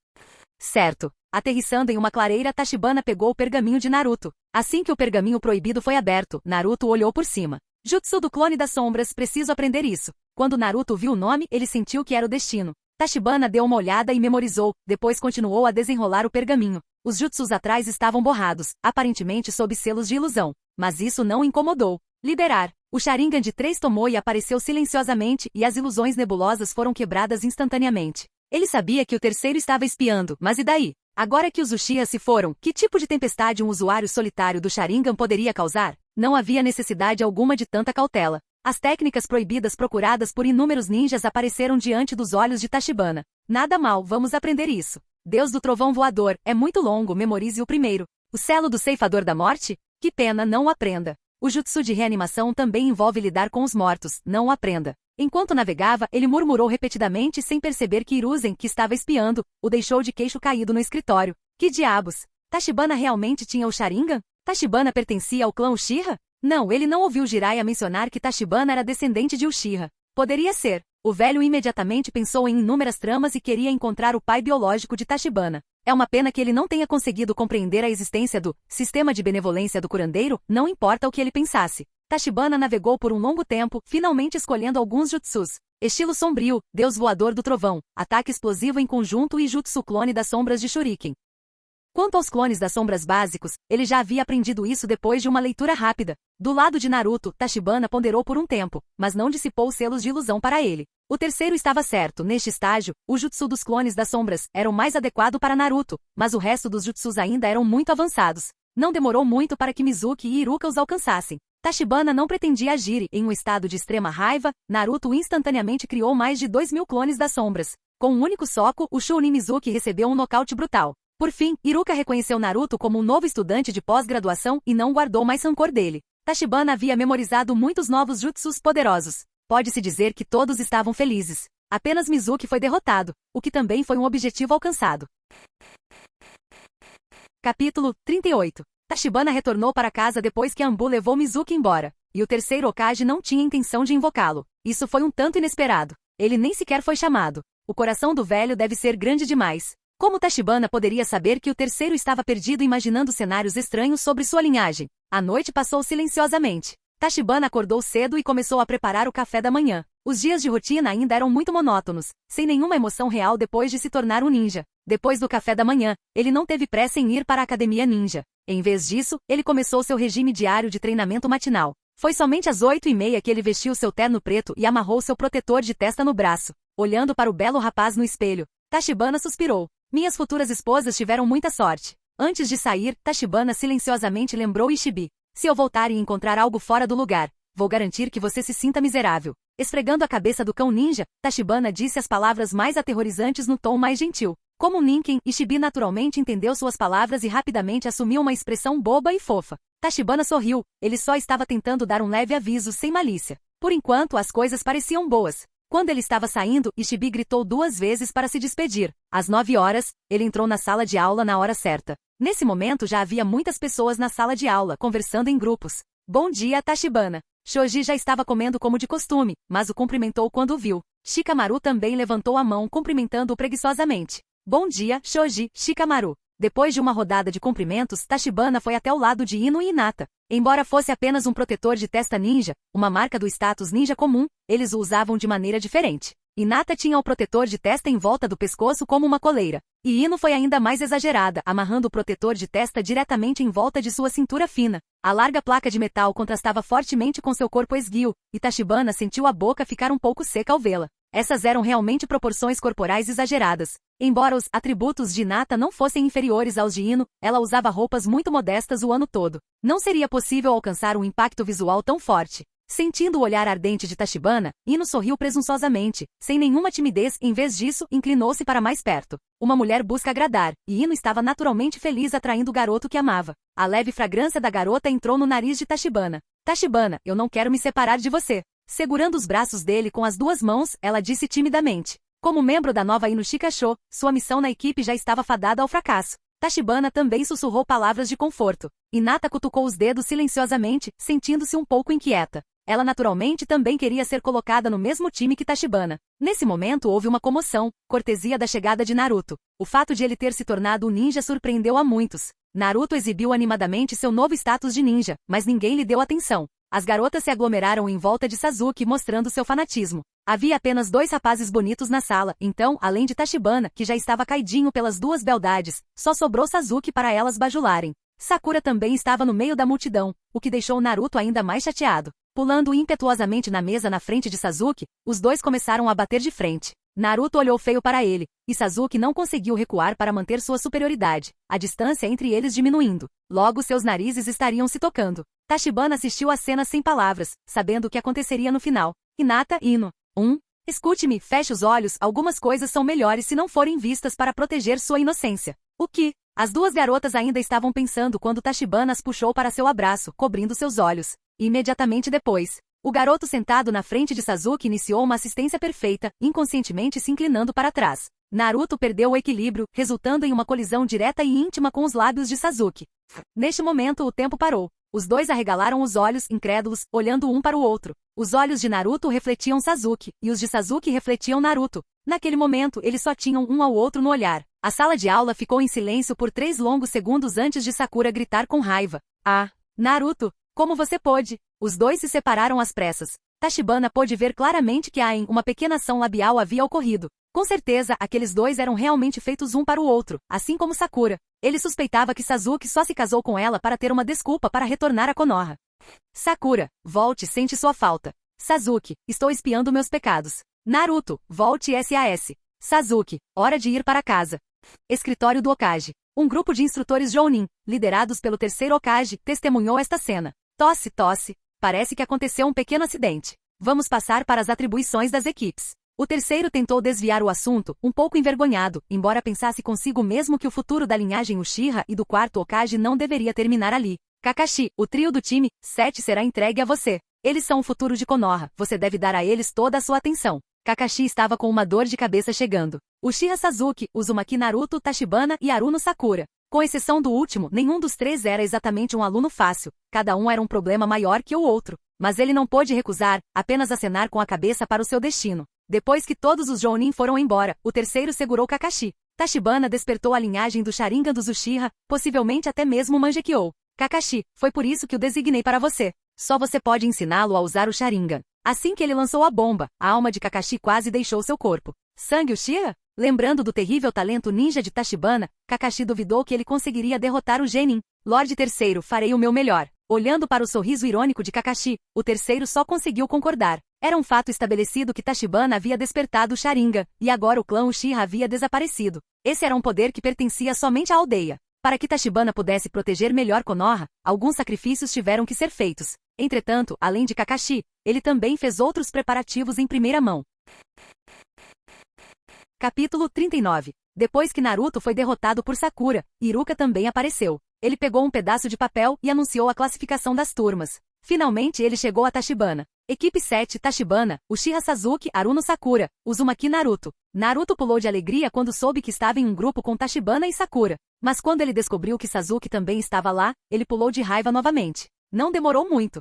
Certo. Aterrissando em uma clareira, Tachibana pegou o pergaminho de Naruto. Assim que o pergaminho proibido foi aberto, Naruto olhou por cima. Jutsu do clone das sombras, preciso aprender isso. Quando Naruto viu o nome, ele sentiu que era o destino. Tachibana deu uma olhada e memorizou, depois continuou a desenrolar o pergaminho. Os jutsus atrás estavam borrados, aparentemente sob selos de ilusão. Mas isso não o incomodou. Liberar. O Sharingan de 3 tomou e apareceu silenciosamente, e as ilusões nebulosas foram quebradas instantaneamente. Ele sabia que o terceiro estava espiando, mas e daí? Agora que os Uchiha se foram, que tipo de tempestade um usuário solitário do Sharingan poderia causar? Não havia necessidade alguma de tanta cautela. As técnicas proibidas procuradas por inúmeros ninjas apareceram diante dos olhos de Tachibana. Nada mal, vamos aprender isso. Deus do trovão voador, é muito longo, memorize o primeiro. O selo do ceifador da morte? Que pena, não o aprenda. O jutsu de reanimação também envolve lidar com os mortos, não o aprenda. Enquanto navegava, ele murmurou repetidamente sem perceber que Hiruzen, que estava espiando, o deixou de queixo caído no escritório. Que diabos? Tachibana realmente tinha o Sharingan? Tachibana pertencia ao clã Uchiha? Não, ele não ouviu Jiraiya mencionar que Tachibana era descendente de Uchiha. Poderia ser. O velho imediatamente pensou em inúmeras tramas e queria encontrar o pai biológico de Tachibana. É uma pena que ele não tenha conseguido compreender a existência do sistema de benevolência do curandeiro, não importa o que ele pensasse. Tachibana navegou por um longo tempo, finalmente escolhendo alguns jutsus. Estilo sombrio, Deus voador do trovão, ataque explosivo em conjunto e jutsu clone das sombras de Shuriken. Quanto aos clones das sombras básicos, ele já havia aprendido isso depois de uma leitura rápida. Do lado de Naruto, Tachibana ponderou por um tempo, mas não dissipou os selos de ilusão para ele. O terceiro estava certo, neste estágio, o jutsu dos clones das sombras era o mais adequado para Naruto, mas o resto dos jutsus ainda eram muito avançados. Não demorou muito para que Mizuki e Iruka os alcançassem. Tachibana não pretendia agir, em um estado de extrema raiva, Naruto instantaneamente criou mais de 2.000 clones das sombras. Com um único soco, o Chunin Mizuki recebeu um nocaute brutal. Por fim, Iruka reconheceu Naruto como um novo estudante de pós-graduação e não guardou mais rancor dele. Tachibana havia memorizado muitos novos jutsus poderosos. Pode-se dizer que todos estavam felizes. Apenas Mizuki foi derrotado, o que também foi um objetivo alcançado. Capítulo 38. Tachibana retornou para casa depois que Anbu levou Mizuki embora, e o terceiro Hokage não tinha intenção de invocá-lo. Isso foi um tanto inesperado. Ele nem sequer foi chamado. O coração do velho deve ser grande demais. Como Tachibana poderia saber que o terceiro estava perdido imaginando cenários estranhos sobre sua linhagem? A noite passou silenciosamente. Tachibana acordou cedo e começou a preparar o café da manhã. Os dias de rotina ainda eram muito monótonos, sem nenhuma emoção real depois de se tornar um ninja. Depois do café da manhã, ele não teve pressa em ir para a academia ninja. Em vez disso, ele começou seu regime diário de treinamento matinal. Foi somente às 8h30 que ele vestiu seu terno preto e amarrou seu protetor de testa no braço. Olhando para o belo rapaz no espelho, Tachibana suspirou. Minhas futuras esposas tiveram muita sorte. Antes de sair, Tachibana silenciosamente lembrou Ishibi. Se eu voltar e encontrar algo fora do lugar, vou garantir que você se sinta miserável. Esfregando a cabeça do cão ninja, Tachibana disse as palavras mais aterrorizantes no tom mais gentil. Como um Ninken, Ishibi naturalmente entendeu suas palavras e rapidamente assumiu uma expressão boba e fofa. Tachibana sorriu, ele só estava tentando dar um leve aviso sem malícia. Por enquanto as coisas pareciam boas. Quando ele estava saindo, Ishibi gritou 2 vezes para se despedir. Às 9 horas, ele entrou na sala de aula na hora certa. Nesse momento já havia muitas pessoas na sala de aula, conversando em grupos. Bom dia, Tachibana. Shoji já estava comendo como de costume, mas o cumprimentou quando o viu. Shikamaru também levantou a mão cumprimentando-o preguiçosamente. Bom dia, Shoji, Shikamaru. Depois de uma rodada de cumprimentos, Tachibana foi até o lado de Ino e Hinata. Embora fosse apenas um protetor de testa ninja, uma marca do status ninja comum, eles o usavam de maneira diferente. Hinata tinha o protetor de testa em volta do pescoço como uma coleira. E Ino foi ainda mais exagerada, amarrando o protetor de testa diretamente em volta de sua cintura fina. A larga placa de metal contrastava fortemente com seu corpo esguio, e Tachibana sentiu a boca ficar um pouco seca ao vê-la. Essas eram realmente proporções corporais exageradas. Embora os atributos de Hinata não fossem inferiores aos de Ino, ela usava roupas muito modestas o ano todo. Não seria possível alcançar um impacto visual tão forte. Sentindo o olhar ardente de Tachibana, Ino sorriu presunçosamente, sem nenhuma timidez, em vez disso, inclinou-se para mais perto. Uma mulher busca agradar, e Ino estava naturalmente feliz atraindo o garoto que amava. A leve fragrância da garota entrou no nariz de Tachibana. Tachibana, eu não quero me separar de você. Segurando os braços dele com as 2 mãos, ela disse timidamente. Como membro da nova Inu Shikasho, sua missão na equipe já estava fadada ao fracasso. Tachibana também sussurrou palavras de conforto. Hinata cutucou os dedos silenciosamente, sentindo-se um pouco inquieta. Ela naturalmente também queria ser colocada no mesmo time que Tachibana. Nesse momento houve uma comoção, cortesia da chegada de Naruto. O fato de ele ter se tornado um ninja surpreendeu a muitos. Naruto exibiu animadamente seu novo status de ninja, mas ninguém lhe deu atenção. As garotas se aglomeraram em volta de Sasuke mostrando seu fanatismo. Havia apenas 2 rapazes bonitos na sala, então, além de Tachibana, que já estava caidinho pelas 2 beldades, só sobrou Sasuke para elas bajularem. Sakura também estava no meio da multidão, o que deixou Naruto ainda mais chateado. Pulando impetuosamente na mesa na frente de Sasuke, os 2 começaram a bater de frente. Naruto olhou feio para ele, e Sasuke não conseguiu recuar para manter sua superioridade, a distância entre eles diminuindo. Logo seus narizes estariam se tocando. Tachibana assistiu à cena sem palavras, sabendo o que aconteceria no final. Hinata, Ino. Escute-me, feche os olhos, algumas coisas são melhores se não forem vistas para proteger sua inocência. O que? As 2 garotas ainda estavam pensando quando Tachibana as puxou para seu abraço, cobrindo seus olhos. Imediatamente depois, o garoto sentado na frente de Sasuke iniciou uma assistência perfeita, inconscientemente se inclinando para trás. Naruto perdeu o equilíbrio, resultando em uma colisão direta e íntima com os lábios de Sasuke. Neste momento o tempo parou. Os 2 arregalaram os olhos, incrédulos, olhando um para o outro. Os olhos de Naruto refletiam Sasuke, e os de Sasuke refletiam Naruto. Naquele momento, eles só tinham um ao outro no olhar. A sala de aula ficou em silêncio por 3 longos segundos antes de Sakura gritar com raiva. Ah, Naruto, como você pôde? Os 2 se separaram às pressas. Tachibana pôde ver claramente que uma pequena ação labial havia ocorrido. Com certeza, aqueles 2 eram realmente feitos um para o outro, assim como Sakura. Ele suspeitava que Sasuke só se casou com ela para ter uma desculpa para retornar a Konoha. Sakura, volte, sente sua falta. Sasuke, estou espiando meus pecados. Naruto, volte SAS. Sasuke, hora de ir para casa. Escritório do Hokage. Um grupo de instrutores Jounin, liderados pelo terceiro Hokage, testemunhou esta cena. Tosse, tosse. Parece que aconteceu um pequeno acidente. Vamos passar para as atribuições das equipes. O terceiro tentou desviar o assunto, um pouco envergonhado, embora pensasse consigo mesmo que o futuro da linhagem Uchiha e do quarto Hokage não deveria terminar ali. Kakashi, o trio do time 7 será entregue a você. Eles são o futuro de Konoha, você deve dar a eles toda a sua atenção. Kakashi estava com uma dor de cabeça chegando. Uchiha Sasuke, Uzumaki Naruto, Tachibana e Haruno Sakura. Com exceção do último, nenhum dos três era exatamente um aluno fácil, cada um era um problema maior que o outro. Mas ele não pôde recusar, apenas acenar com a cabeça para o seu destino. Depois que todos os Jounin foram embora, o terceiro segurou Kakashi. Tachibana despertou a linhagem do Sharingan dos Uchiha, possivelmente até mesmo o Mangekyou. Kakashi, foi por isso que o designei para você. Só você pode ensiná-lo a usar o Sharingan. Assim que ele lançou a bomba, a alma de Kakashi quase deixou seu corpo. Sangue Uchiha? Lembrando do terrível talento ninja de Tachibana, Kakashi duvidou que ele conseguiria derrotar o Genin. Lorde Terceiro, farei o meu melhor. Olhando para o sorriso irônico de Kakashi, o terceiro só conseguiu concordar. Era um fato estabelecido que Tachibana havia despertado o Sharingan, e agora o clã Uchiha havia desaparecido. Esse era um poder que pertencia somente à aldeia. Para que Tachibana pudesse proteger melhor Konoha, alguns sacrifícios tiveram que ser feitos. Entretanto, além de Kakashi, ele também fez outros preparativos em primeira mão. Capítulo 39. Depois que Naruto foi derrotado por Sakura, Iruka também apareceu. Ele pegou um pedaço de papel e anunciou a classificação das turmas. Finalmente ele chegou a Tachibana. Equipe 7 Tachibana, Uchiha Sasuke, Haruno Sakura, Uzumaki Naruto. Naruto pulou de alegria quando soube que estava em um grupo com Tachibana e Sakura. Mas quando ele descobriu que Sasuke também estava lá, ele pulou de raiva novamente. Não demorou muito.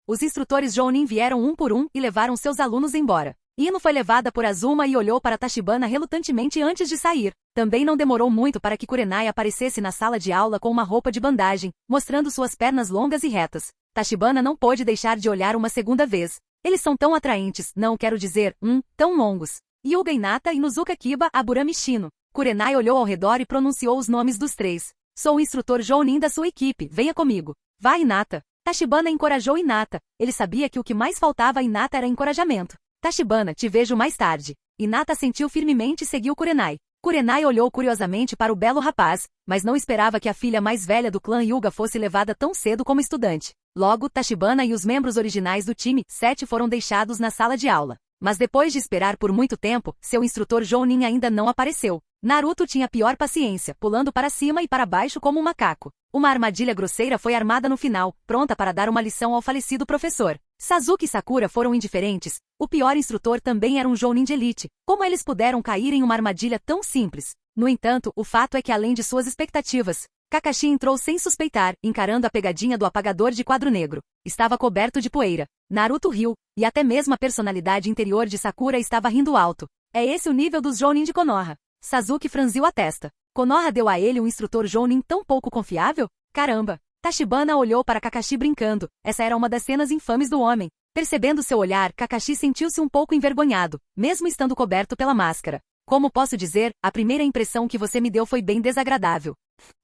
Os instrutores Jounin vieram um por um e levaram seus alunos embora. Ino foi levada por Azuma e olhou para Tachibana relutantemente antes de sair. Também não demorou muito para que Kurenai aparecesse na sala de aula com uma roupa de bandagem, mostrando suas pernas longas e retas. Tachibana não pôde deixar de olhar uma segunda vez. Eles são tão atraentes, não quero dizer, tão longos. Hyuga Hinata e Nuzuka Kiba Aburami Shino. Kurenai olhou ao redor e pronunciou os nomes dos três. Sou o instrutor Jounin da sua equipe, venha comigo. Vá, Hinata. Tachibana encorajou Hinata. Ele sabia que o que mais faltava a Hinata era encorajamento. Tachibana, te vejo mais tarde. Hinata sentiu firmemente e seguiu Kurenai. Kurenai olhou curiosamente para o belo rapaz, mas não esperava que a filha mais velha do clã Hyuga fosse levada tão cedo como estudante. Logo, Tachibana e os membros originais do time 7 foram deixados na sala de aula. Mas depois de esperar por muito tempo, seu instrutor Jounin ainda não apareceu. Naruto tinha pior paciência, pulando para cima e para baixo como um macaco. Uma armadilha grosseira foi armada no final, pronta para dar uma lição ao falecido professor. Sasuke e Sakura foram indiferentes. O pior instrutor também era um Jounin de elite. Como eles puderam cair em uma armadilha tão simples? No entanto, o fato é que além de suas expectativas, Kakashi entrou sem suspeitar, encarando a pegadinha do apagador de quadro negro. Estava coberto de poeira. Naruto riu, e até mesmo a personalidade interior de Sakura estava rindo alto. É esse o nível dos Jounin de Konoha. Sasuke franziu a testa. Konoha deu a ele um instrutor Jounin tão pouco confiável? Caramba! Tachibana olhou para Kakashi brincando. Essa era uma das cenas infames do homem. Percebendo seu olhar, Kakashi sentiu-se um pouco envergonhado, mesmo estando coberto pela máscara. Como posso dizer, a primeira impressão que você me deu foi bem desagradável.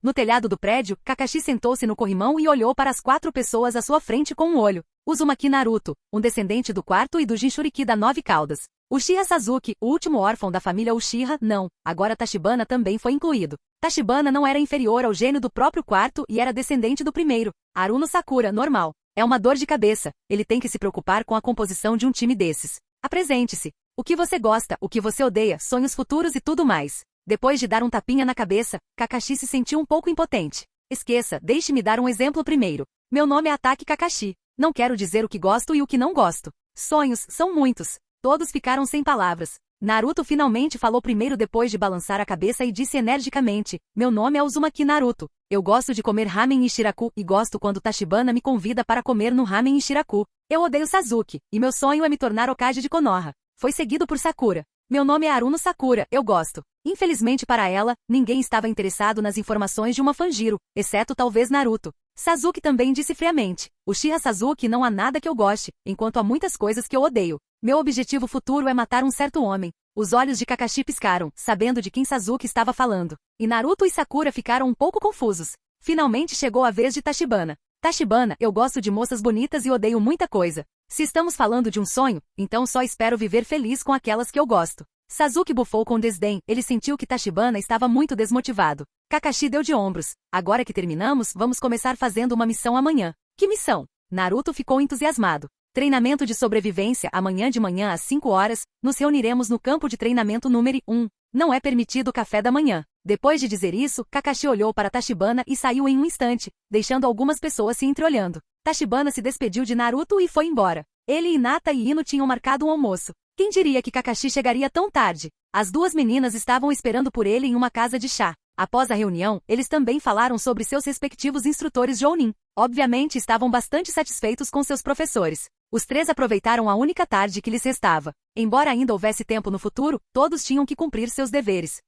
No telhado do prédio, Kakashi sentou-se no corrimão e olhou para as 4 pessoas à sua frente com um olho. Uzumaki Naruto, um descendente do quarto e do Jinchuriki da 9 caudas. Uchiha Sasuke, o último órfão da família Uchiha, não. Agora Tachibana também foi incluído. Tachibana não era inferior ao gênio do próprio quarto e era descendente do primeiro. Haruno Sakura, normal. É uma dor de cabeça. Ele tem que se preocupar com a composição de um time desses. Apresente-se. O que você gosta, o que você odeia, sonhos futuros e tudo mais. Depois de dar um tapinha na cabeça, Kakashi se sentiu um pouco impotente. Esqueça, deixe-me dar um exemplo primeiro. Meu nome é Atake Kakashi. Não quero dizer o que gosto e o que não gosto. Sonhos são muitos. Todos ficaram sem palavras. Naruto finalmente falou primeiro depois de balançar a cabeça e disse energicamente, meu nome é Uzumaki Naruto. Eu gosto de comer ramen e shiraku e gosto quando Tachibana me convida para comer no ramen e shiraku. Eu odeio Sasuke, e meu sonho é me tornar Hokage de Konoha. Foi seguido por Sakura. Meu nome é Haruno Sakura, eu gosto. Infelizmente para ela, ninguém estava interessado nas informações de uma Fanjiro, exceto talvez Naruto. Sasuke também disse friamente, Uchiha Sasuke não há nada que eu goste, enquanto há muitas coisas que eu odeio. Meu objetivo futuro é matar um certo homem. Os olhos de Kakashi piscaram, sabendo de quem Sasuke estava falando. E Naruto e Sakura ficaram um pouco confusos. Finalmente chegou a vez de Tachibana. Tachibana, eu gosto de moças bonitas e odeio muita coisa. Se estamos falando de um sonho, então só espero viver feliz com aquelas que eu gosto. Sasuke bufou com desdém, ele sentiu que Tachibana estava muito desmotivado. Kakashi deu de ombros. Agora que terminamos, vamos começar fazendo uma missão amanhã. Que missão? Naruto ficou entusiasmado. Treinamento de sobrevivência amanhã de manhã às 5 horas, nos reuniremos no campo de treinamento número 1. Não é permitido café da manhã. Depois de dizer isso, Kakashi olhou para Tachibana e saiu em um instante, deixando algumas pessoas se entreolhando. Tachibana se despediu de Naruto e foi embora. Ele e Hinata e Ino tinham marcado um almoço. Quem diria que Kakashi chegaria tão tarde? As duas meninas estavam esperando por ele em uma casa de chá. Após a reunião, eles também falaram sobre seus respectivos instrutores Jounin. Obviamente estavam bastante satisfeitos com seus professores. Os três aproveitaram a única tarde que lhes restava. Embora ainda houvesse tempo no futuro, todos tinham que cumprir seus deveres.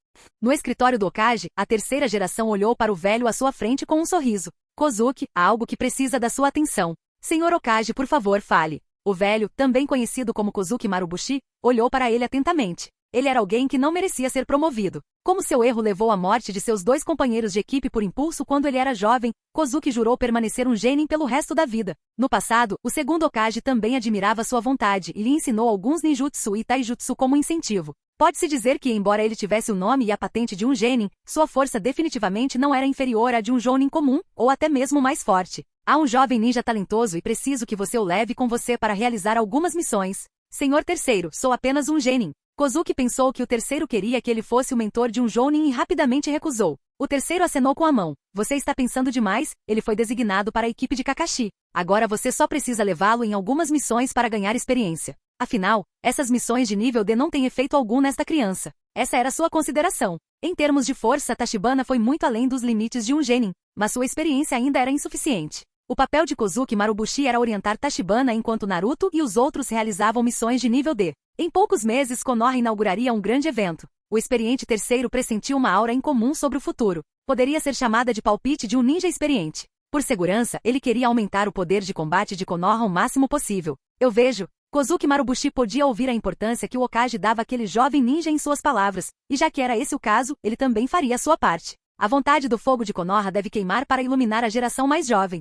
No escritório do Hokage, a terceira geração olhou para o velho à sua frente com um sorriso. Kozuki, há algo que precisa da sua atenção. Senhor Hokage, por favor, fale. O velho, também conhecido como Kozuki Marubushi, olhou para ele atentamente. Ele era alguém que não merecia ser promovido. Como seu erro levou à morte de seus dois companheiros de equipe por impulso quando ele era jovem, Kozuki jurou permanecer um genin pelo resto da vida. No passado, o segundo Hokage também admirava sua vontade e lhe ensinou alguns ninjutsu e taijutsu como incentivo. Pode-se dizer que, embora ele tivesse o nome e a patente de um genin, sua força definitivamente não era inferior à de um jounin comum, ou até mesmo mais forte. Há um jovem ninja talentoso e preciso que você o leve com você para realizar algumas missões. Senhor terceiro, sou apenas um genin. Kozuki pensou que o terceiro queria que ele fosse o mentor de um jounin e rapidamente recusou. O terceiro acenou com a mão. Você está pensando demais, ele foi designado para a equipe de Kakashi. Agora você só precisa levá-lo em algumas missões para ganhar experiência. Afinal, essas missões de nível D não têm efeito algum nesta criança. Essa era sua consideração. Em termos de força, Tachibana foi muito além dos limites de um genin, mas sua experiência ainda era insuficiente. O papel de Kozuki Marubushi era orientar Tachibana enquanto Naruto e os outros realizavam missões de nível D. Em poucos meses, Konoha inauguraria um grande evento. O experiente terceiro pressentiu uma aura incomum sobre o futuro. Poderia ser chamada de palpite de um ninja experiente. Por segurança, ele queria aumentar o poder de combate de Konoha ao máximo possível. Eu vejo. Kozuki Marubushi podia ouvir a importância que o Hokage dava àquele jovem ninja em suas palavras, e já que era esse o caso, ele também faria a sua parte. A vontade do fogo de Konoha deve queimar para iluminar a geração mais jovem.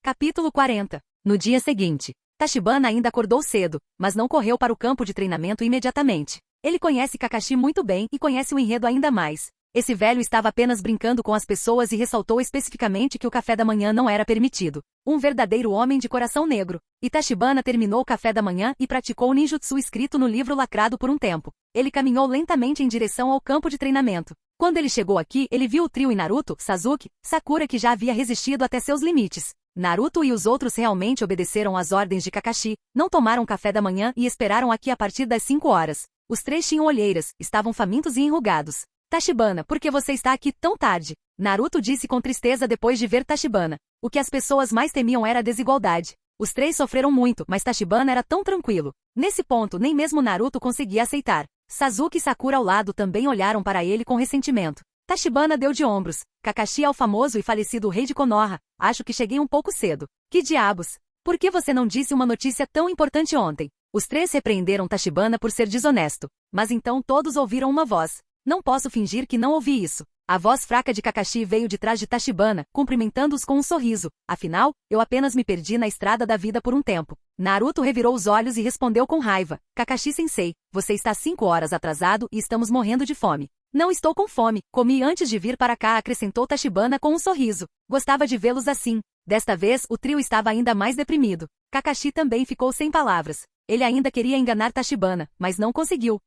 Capítulo 40. No dia seguinte, Tachibana ainda acordou cedo, mas não correu para o campo de treinamento imediatamente. Ele conhece Kakashi muito bem e conhece o enredo ainda mais. Esse velho estava apenas brincando com as pessoas e ressaltou especificamente que o café da manhã não era permitido. Um verdadeiro homem de coração negro. E Tachibana terminou o café da manhã e praticou o ninjutsu escrito no livro lacrado por um tempo. Ele caminhou lentamente em direção ao campo de treinamento. Quando ele chegou aqui, ele viu o trio e Naruto, Sasuke, Sakura que já havia resistido até seus limites. Naruto e os outros realmente obedeceram às ordens de Kakashi, não tomaram café da manhã e esperaram aqui a partir das 5 horas. Os três tinham olheiras, estavam famintos e enrugados. Tachibana, por que você está aqui tão tarde? Naruto disse com tristeza depois de ver Tachibana. O que as pessoas mais temiam era a desigualdade. Os três sofreram muito, mas Tachibana era tão tranquilo. Nesse ponto, nem mesmo Naruto conseguia aceitar. Sasuke e Sakura ao lado também olharam para ele com ressentimento. Tachibana deu de ombros. Kakashi é o famoso e falecido rei de Konoha. Acho que cheguei um pouco cedo. Que diabos? Por que você não disse uma notícia tão importante ontem? Os três repreenderam Tachibana por ser desonesto. Mas então todos ouviram uma voz. Não posso fingir que não ouvi isso. A voz fraca de Kakashi veio de trás de Tachibana, cumprimentando-os com um sorriso. Afinal, eu apenas me perdi na estrada da vida por um tempo. Naruto revirou os olhos e respondeu com raiva. Kakashi-sensei, você está 5 horas atrasado e estamos morrendo de fome. Não estou com fome, comi antes de vir para cá, acrescentou Tachibana com um sorriso. Gostava de vê-los assim. Desta vez, o trio estava ainda mais deprimido. Kakashi também ficou sem palavras. Ele ainda queria enganar Tachibana, mas não conseguiu.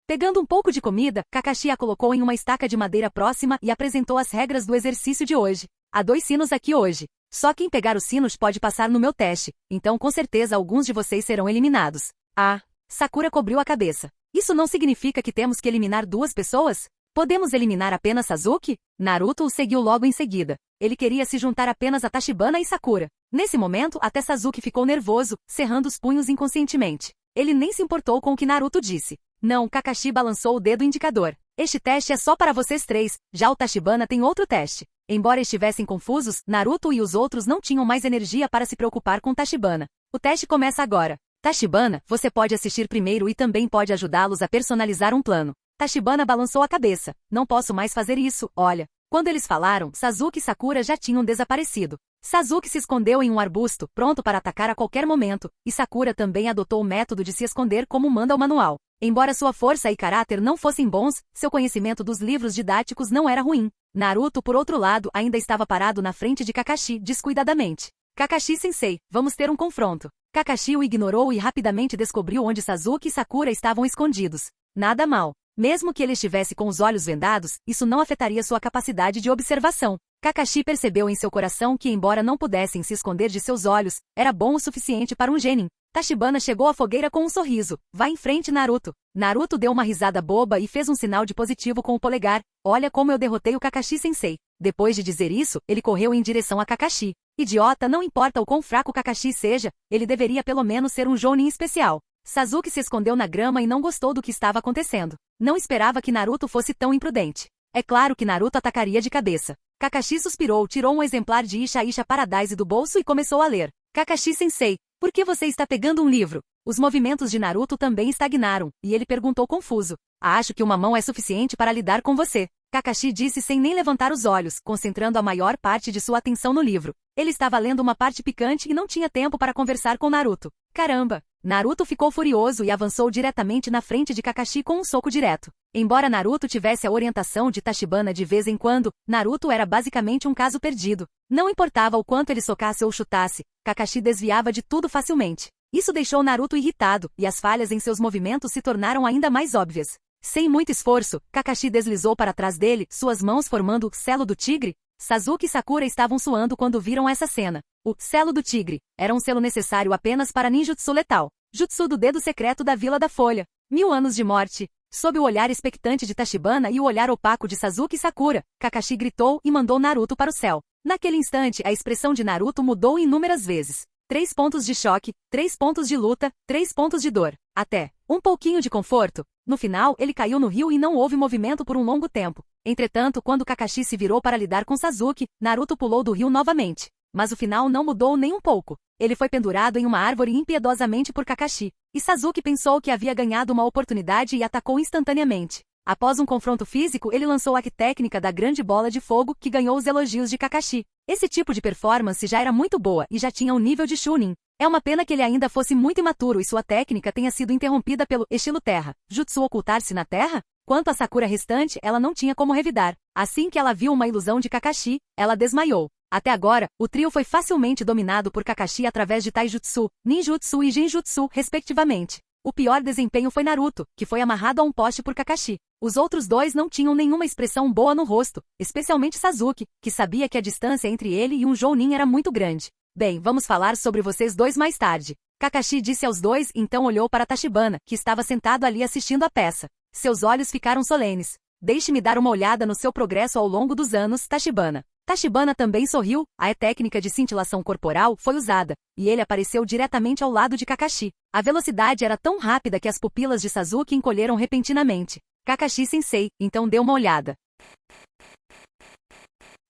Pegando um pouco de comida, Kakashi a colocou em uma estaca de madeira próxima e apresentou as regras do exercício de hoje. Há 2 sinos aqui hoje. Só quem pegar os sinos pode passar no meu teste, então com certeza alguns de vocês serão eliminados. Ah, Sakura cobriu a cabeça. Isso não significa que temos que eliminar 2 pessoas? Podemos eliminar apenas Sasuke? Naruto o seguiu logo em seguida. Ele queria se juntar apenas a Tachibana e Sakura. Nesse momento, até Sasuke ficou nervoso, cerrando os punhos inconscientemente. Ele nem se importou com o que Naruto disse. Não, Kakashi balançou o dedo indicador. Este teste é só para vocês 3, já o Tachibana tem outro teste. Embora estivessem confusos, Naruto e os outros não tinham mais energia para se preocupar com Tachibana. O teste começa agora. Tachibana, você pode assistir primeiro e também pode ajudá-los a personalizar um plano. Tachibana balançou a cabeça. Não posso mais fazer isso, olha. Quando eles falaram, Sasuke e Sakura já tinham desaparecido. Sasuke se escondeu em um arbusto, pronto para atacar a qualquer momento, e Sakura também adotou o método de se esconder como manda o manual. Embora sua força e caráter não fossem bons, seu conhecimento dos livros didáticos não era ruim. Naruto, por outro lado, ainda estava parado na frente de Kakashi, descuidadamente. Kakashi-sensei, vamos ter um confronto. Kakashi o ignorou e rapidamente descobriu onde Sasuke e Sakura estavam escondidos. Nada mal. Mesmo que ele estivesse com os olhos vendados, isso não afetaria sua capacidade de observação. Kakashi percebeu em seu coração que, embora não pudessem se esconder de seus olhos, era bom o suficiente para um genin. Tachibana chegou à fogueira com um sorriso. Vá em frente, Naruto. Naruto deu uma risada boba e fez um sinal de positivo com o polegar. Olha como eu derrotei o Kakashi-sensei. Depois de dizer isso, ele correu em direção a Kakashi. Idiota, não importa o quão fraco Kakashi seja, ele deveria pelo menos ser um Jounin especial. Sasuke se escondeu na grama e não gostou do que estava acontecendo. Não esperava que Naruto fosse tão imprudente. É claro que Naruto atacaria de cabeça. Kakashi suspirou, tirou um exemplar de Isha Isha Paradise do bolso e começou a ler. Kakashi-sensei, por que você está pegando um livro? Os movimentos de Naruto também estagnaram, e ele perguntou confuso. Acho que uma mão é suficiente para lidar com você. Kakashi disse sem nem levantar os olhos, concentrando a maior parte de sua atenção no livro. Ele estava lendo uma parte picante e não tinha tempo para conversar com Naruto. Caramba! Naruto ficou furioso e avançou diretamente na frente de Kakashi com um soco direto. Embora Naruto tivesse a orientação de Tachibana de vez em quando, Naruto era basicamente um caso perdido. Não importava o quanto ele socasse ou chutasse, Kakashi desviava de tudo facilmente. Isso deixou Naruto irritado, e as falhas em seus movimentos se tornaram ainda mais óbvias. Sem muito esforço, Kakashi deslizou para trás dele, suas mãos formando o selo do tigre. Sasuke e Sakura estavam suando quando viram essa cena. O selo do tigre era um selo necessário apenas para ninjutsu letal. Jutsu do dedo secreto da Vila da Folha. 1000 anos de morte. Sob o olhar expectante de Tachibana e o olhar opaco de Sasuke e Sakura, Kakashi gritou e mandou Naruto para o céu. Naquele instante, a expressão de Naruto mudou inúmeras vezes. 3 pontos de choque, 3 pontos de luta, 3 pontos de dor. Até um pouquinho de conforto. No final, ele caiu no rio e não houve movimento por um longo tempo. Entretanto, quando Kakashi se virou para lidar com Sasuke, Naruto pulou do rio novamente. Mas o final não mudou nem um pouco. Ele foi pendurado em uma árvore impiedosamente por Kakashi. E Sasuke pensou que havia ganhado uma oportunidade e atacou instantaneamente. Após um confronto físico, ele lançou a técnica da grande bola de fogo, que ganhou os elogios de Kakashi. Esse tipo de performance já era muito boa e já tinha um nível de Chunin. É uma pena que ele ainda fosse muito imaturo e sua técnica tenha sido interrompida pelo estilo terra. Jutsu ocultar-se na terra? Quanto à Sakura restante, ela não tinha como revidar. Assim que ela viu uma ilusão de Kakashi, ela desmaiou. Até agora, o trio foi facilmente dominado por Kakashi através de Taijutsu, Ninjutsu e Genjutsu, respectivamente. O pior desempenho foi Naruto, que foi amarrado a um poste por Kakashi. Os outros dois não tinham nenhuma expressão boa no rosto, especialmente Sasuke, que sabia que a distância entre ele e um Jounin era muito grande. Bem, vamos falar sobre vocês dois mais tarde. Kakashi disse aos dois, então olhou para Tachibana, que estava sentado ali assistindo a peça. Seus olhos ficaram solenes. Deixe-me dar uma olhada no seu progresso ao longo dos anos, Tachibana. Tachibana também sorriu. A técnica de cintilação corporal foi usada, e ele apareceu diretamente ao lado de Kakashi. A velocidade era tão rápida que as pupilas de Sasuke encolheram repentinamente. Kakashi-sensei, então dê uma olhada.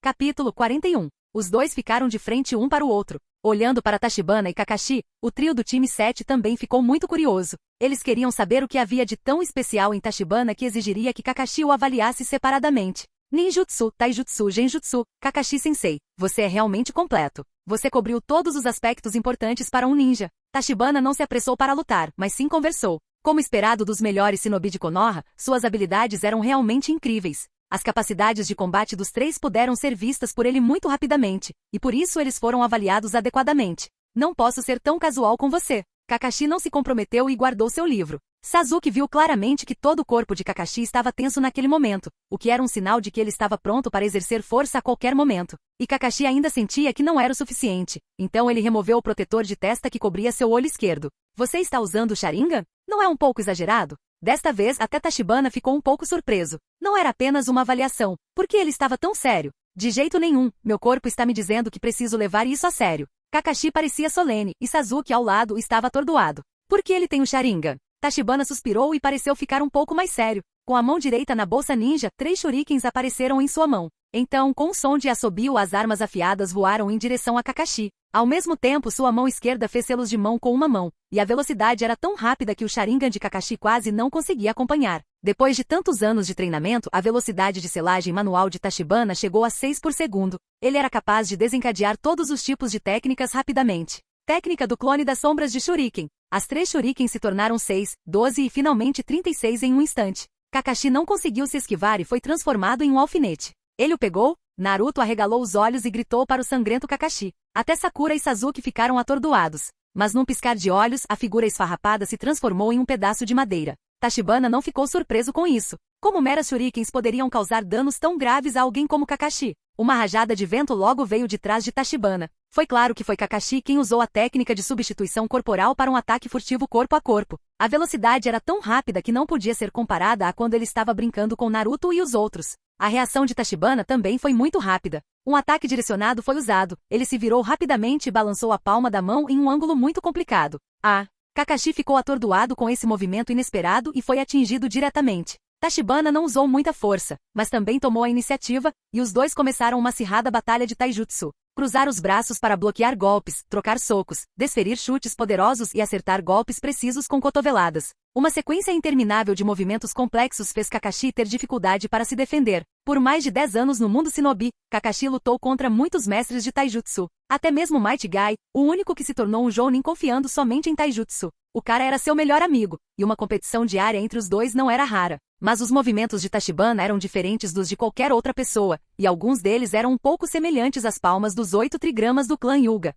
Capítulo 41. Os dois ficaram de frente um para o outro. Olhando para Tachibana e Kakashi, o trio do time 7 também ficou muito curioso. Eles queriam saber o que havia de tão especial em Tachibana que exigiria que Kakashi o avaliasse separadamente. Ninjutsu, Taijutsu, Genjutsu, Kakashi-sensei, você é realmente completo. Você cobriu todos os aspectos importantes para um ninja. Tachibana não se apressou para lutar, mas sim conversou. Como esperado dos melhores shinobi de Konoha, suas habilidades eram realmente incríveis. As capacidades de combate dos três puderam ser vistas por ele muito rapidamente, e por isso eles foram avaliados adequadamente. Não posso ser tão casual com você. Kakashi não se comprometeu e guardou seu livro. Sasuke viu claramente que todo o corpo de Kakashi estava tenso naquele momento, o que era um sinal de que ele estava pronto para exercer força a qualquer momento. E Kakashi ainda sentia que não era o suficiente, então ele removeu o protetor de testa que cobria seu olho esquerdo. Você está usando o Sharingan? Não é um pouco exagerado? Desta vez, até Tachibana ficou um pouco surpreso. Não era apenas uma avaliação. Por que ele estava tão sério? De jeito nenhum, meu corpo está me dizendo que preciso levar isso a sério. Kakashi parecia solene, e Sasuke ao lado estava atordoado. Por que ele tem o Sharingan? Tachibana suspirou e pareceu ficar um pouco mais sério. Com a mão direita na bolsa ninja, 3 shurikens apareceram em sua mão. Então, com um som de assobio, as armas afiadas voaram em direção a Kakashi. Ao mesmo tempo, sua mão esquerda fez selos de mão com uma mão, e a velocidade era tão rápida que o Sharingan de Kakashi quase não conseguia acompanhar. Depois de tantos anos de treinamento, a velocidade de selagem manual de Tachibana chegou a 6 por segundo. Ele era capaz de desencadear todos os tipos de técnicas rapidamente. Técnica do clone das sombras de Shuriken. As 3 shurikens se tornaram 6, 12 e finalmente 36 em um instante. Kakashi não conseguiu se esquivar e foi transformado em um alfinete. Ele o pegou? Naruto arregalou os olhos e gritou para o sangrento Kakashi. Até Sakura e Sasuke ficaram atordoados. Mas num piscar de olhos, a figura esfarrapada se transformou em um pedaço de madeira. Tachibana não ficou surpreso com isso. Como meras shurikens poderiam causar danos tão graves a alguém como Kakashi? Uma rajada de vento logo veio de trás de Tachibana. Foi claro que foi Kakashi quem usou a técnica de substituição corporal para um ataque furtivo corpo a corpo. A velocidade era tão rápida que não podia ser comparada a quando ele estava brincando com Naruto e os outros. A reação de Tachibana também foi muito rápida. Um ataque direcionado foi usado. Ele se virou rapidamente e balançou a palma da mão em um ângulo muito complicado. Kakashi ficou atordoado com esse movimento inesperado e foi atingido diretamente. Tachibana não usou muita força, mas também tomou a iniciativa, e os dois começaram uma acirrada batalha de taijutsu. Cruzar os braços para bloquear golpes, trocar socos, desferir chutes poderosos e acertar golpes precisos com cotoveladas. Uma sequência interminável de movimentos complexos fez Kakashi ter dificuldade para se defender. Por mais de 10 anos no mundo shinobi, Kakashi lutou contra muitos mestres de taijutsu. Até mesmo Might Guy, o único que se tornou um jounin confiando somente em taijutsu. O cara era seu melhor amigo, e uma competição diária entre os dois não era rara. Mas os movimentos de Tachibana eram diferentes dos de qualquer outra pessoa, e alguns deles eram um pouco semelhantes às palmas dos 8 trigramas do clã Hyuga.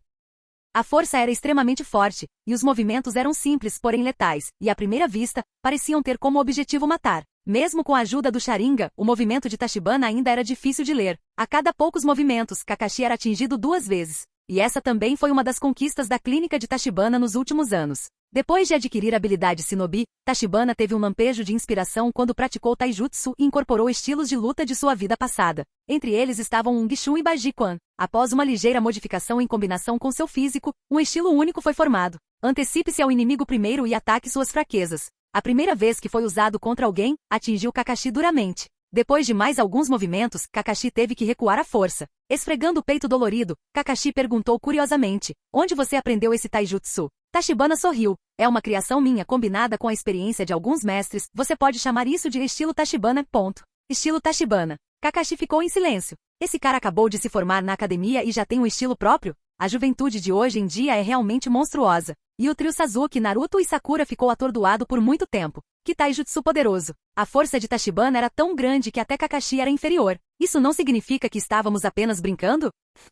A força era extremamente forte, e os movimentos eram simples porém letais, e à primeira vista, pareciam ter como objetivo matar. Mesmo com a ajuda do Sharingan, o movimento de Tachibana ainda era difícil de ler. A cada poucos movimentos, Kakashi era atingido 2 vezes. E essa também foi uma das conquistas da clínica de Tachibana nos últimos anos. Depois de adquirir habilidade shinobi, Tachibana teve um lampejo de inspiração quando praticou taijutsu e incorporou estilos de luta de sua vida passada. Entre eles estavam um Gishu e Baji Quan. Após uma ligeira modificação em combinação com seu físico, um estilo único foi formado. Antecipe-se ao inimigo primeiro e ataque suas fraquezas. A primeira vez que foi usado contra alguém, atingiu Kakashi duramente. Depois de mais alguns movimentos, Kakashi teve que recuar à força. Esfregando o peito dolorido, Kakashi perguntou curiosamente: "Onde você aprendeu esse taijutsu?" Tachibana sorriu. "É uma criação minha combinada com a experiência de alguns mestres, você pode chamar isso de estilo Tachibana, ponto." Estilo Tachibana. Kakashi ficou em silêncio. Esse cara acabou de se formar na academia e já tem um estilo próprio? A juventude de hoje em dia é realmente monstruosa. E o trio Sasuke, Naruto e Sakura ficou atordoado por muito tempo. Que taijutsu poderoso! A força de Tachibana era tão grande que até Kakashi era inferior. Isso não significa que estávamos apenas brincando?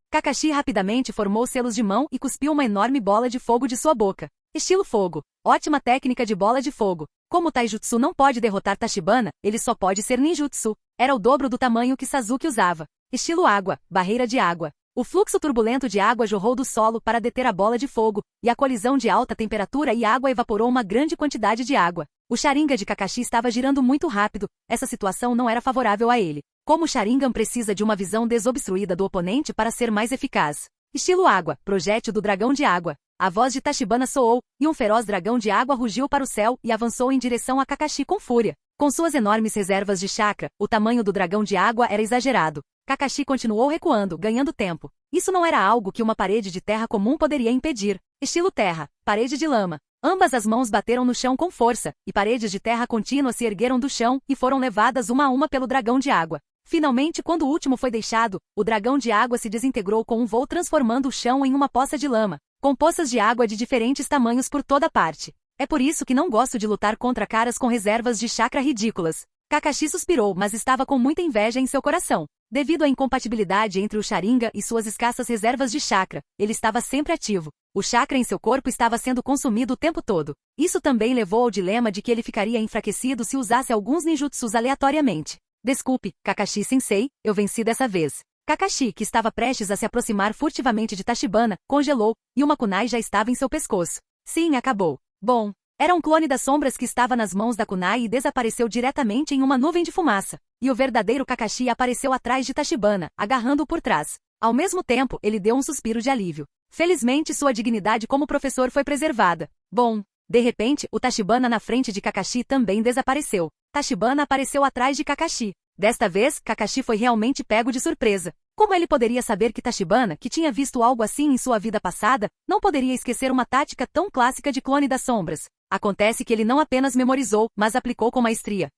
Kakashi rapidamente formou selos de mão e cuspiu uma enorme bola de fogo de sua boca. Estilo fogo. Ótima técnica de bola de fogo. Como o taijutsu não pode derrotar Tachibana, ele só pode ser ninjutsu. Era o dobro do tamanho que Sasuke usava. Estilo água. Barreira de água. O fluxo turbulento de água jorrou do solo para deter a bola de fogo, e a colisão de alta temperatura e água evaporou uma grande quantidade de água. O Sharingan de Kakashi estava girando muito rápido, essa situação não era favorável a ele. Como o Sharingan precisa de uma visão desobstruída do oponente para ser mais eficaz. Estilo água, projétil do dragão de água. A voz de Tachibana soou, e um feroz dragão de água rugiu para o céu e avançou em direção a Kakashi com fúria. Com suas enormes reservas de chakra, o tamanho do dragão de água era exagerado. Kakashi continuou recuando, ganhando tempo. Isso não era algo que uma parede de terra comum poderia impedir. Estilo terra, parede de lama. Ambas as mãos bateram no chão com força, e paredes de terra contínua se ergueram do chão e foram levadas uma a uma pelo dragão de água. Finalmente, quando o último foi deixado, o dragão de água se desintegrou com um voo transformando o chão em uma poça de lama, com poças de água de diferentes tamanhos por toda parte. É por isso que não gosto de lutar contra caras com reservas de chakra ridículas. Kakashi suspirou, mas estava com muita inveja em seu coração. Devido à incompatibilidade entre o Sharingan e suas escassas reservas de chakra, ele estava sempre ativo. O chakra em seu corpo estava sendo consumido o tempo todo. Isso também levou ao dilema de que ele ficaria enfraquecido se usasse alguns ninjutsus aleatoriamente. "Desculpe, Kakashi-sensei, eu venci dessa vez." Kakashi, que estava prestes a se aproximar furtivamente de Tachibana, congelou, e uma kunai já estava em seu pescoço. Sim, acabou. Bom, era um clone das sombras que estava nas mãos da kunai e desapareceu diretamente em uma nuvem de fumaça. E o verdadeiro Kakashi apareceu atrás de Tachibana, agarrando-o por trás. Ao mesmo tempo, ele deu um suspiro de alívio. Felizmente sua dignidade como professor foi preservada. Bom, de repente, o Tachibana na frente de Kakashi também desapareceu. Tachibana apareceu atrás de Kakashi. Desta vez, Kakashi foi realmente pego de surpresa. Como ele poderia saber que Tachibana, que tinha visto algo assim em sua vida passada, não poderia esquecer uma tática tão clássica de clone das sombras? Acontece que ele não apenas memorizou, mas aplicou com maestria.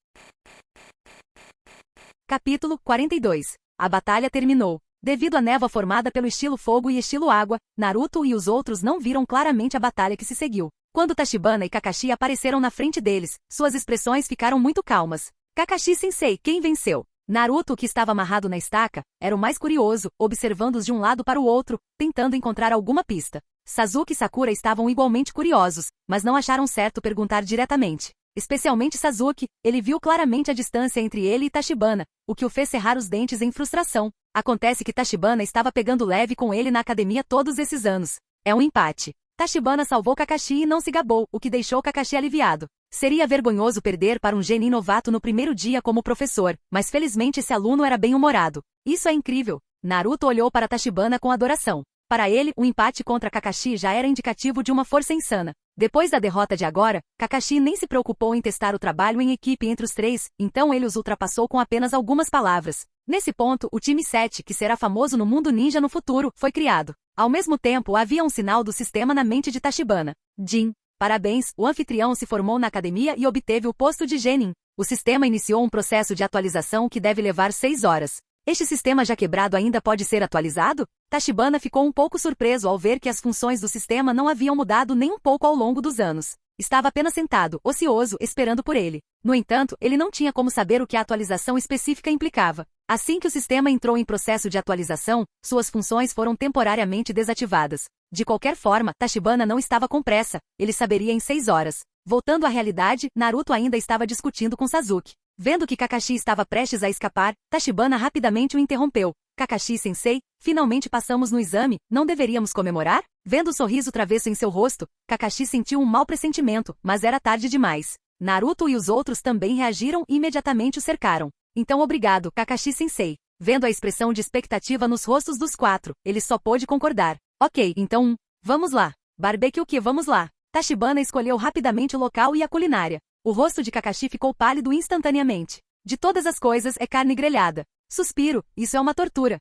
Capítulo 42. A batalha terminou. Devido à névoa formada pelo estilo fogo e estilo água, Naruto e os outros não viram claramente a batalha que se seguiu. Quando Tachibana e Kakashi apareceram na frente deles, suas expressões ficaram muito calmas. Kakashi-sensei, quem venceu? Naruto, que estava amarrado na estaca, era o mais curioso, observando-os de um lado para o outro, tentando encontrar alguma pista. Sasuke e Sakura estavam igualmente curiosos, mas não acharam certo perguntar diretamente. especialmente Sasuke. Ele viu claramente a distância entre ele e Tachibana, o que o fez cerrar os dentes em frustração. Acontece que Tachibana estava pegando leve com ele na academia todos esses anos. É um empate. Tachibana salvou Kakashi e não se gabou, o que deixou Kakashi aliviado. Seria vergonhoso perder para um genin novato no primeiro dia como professor, mas felizmente esse aluno era bem-humorado. Isso é incrível. Naruto olhou para Tachibana com adoração. Para ele, o empate contra Kakashi já era indicativo de uma força insana. Depois da derrota de agora, Kakashi nem se preocupou em testar o trabalho em equipe entre os três, então ele os ultrapassou com apenas algumas palavras. Nesse ponto, o time 7, que será famoso no mundo ninja no futuro, foi criado. Ao mesmo tempo, havia um sinal do sistema na mente de Tachibana. Jin, parabéns, o anfitrião se formou na academia e obteve o posto de genin. O sistema iniciou um processo de atualização que deve levar 6 horas. Este sistema já quebrado ainda pode ser atualizado? Tachibana ficou um pouco surpreso ao ver que as funções do sistema não haviam mudado nem um pouco ao longo dos anos. Estava apenas sentado, ocioso, esperando por ele. No entanto, ele não tinha como saber o que a atualização específica implicava. Assim que o sistema entrou em processo de atualização, suas funções foram temporariamente desativadas. De qualquer forma, Tachibana não estava com pressa, ele saberia em 6 horas. Voltando à realidade, Naruto ainda estava discutindo com Sasuke. Vendo que Kakashi estava prestes a escapar, Tachibana rapidamente o interrompeu. Kakashi-sensei, finalmente passamos no exame, não deveríamos comemorar? Vendo o sorriso travesso em seu rosto, Kakashi sentiu um mau pressentimento, mas era tarde demais. Naruto e os outros também reagiram e imediatamente o cercaram. Então obrigado, Kakashi-sensei. Vendo a expressão de expectativa nos rostos dos 4, ele só pôde concordar. Ok, então, vamos lá. Barbecue que vamos lá. Tachibana escolheu rapidamente o local e a culinária. O rosto de Kakashi ficou pálido instantaneamente. De todas as coisas é carne grelhada. Suspiro, isso é uma tortura.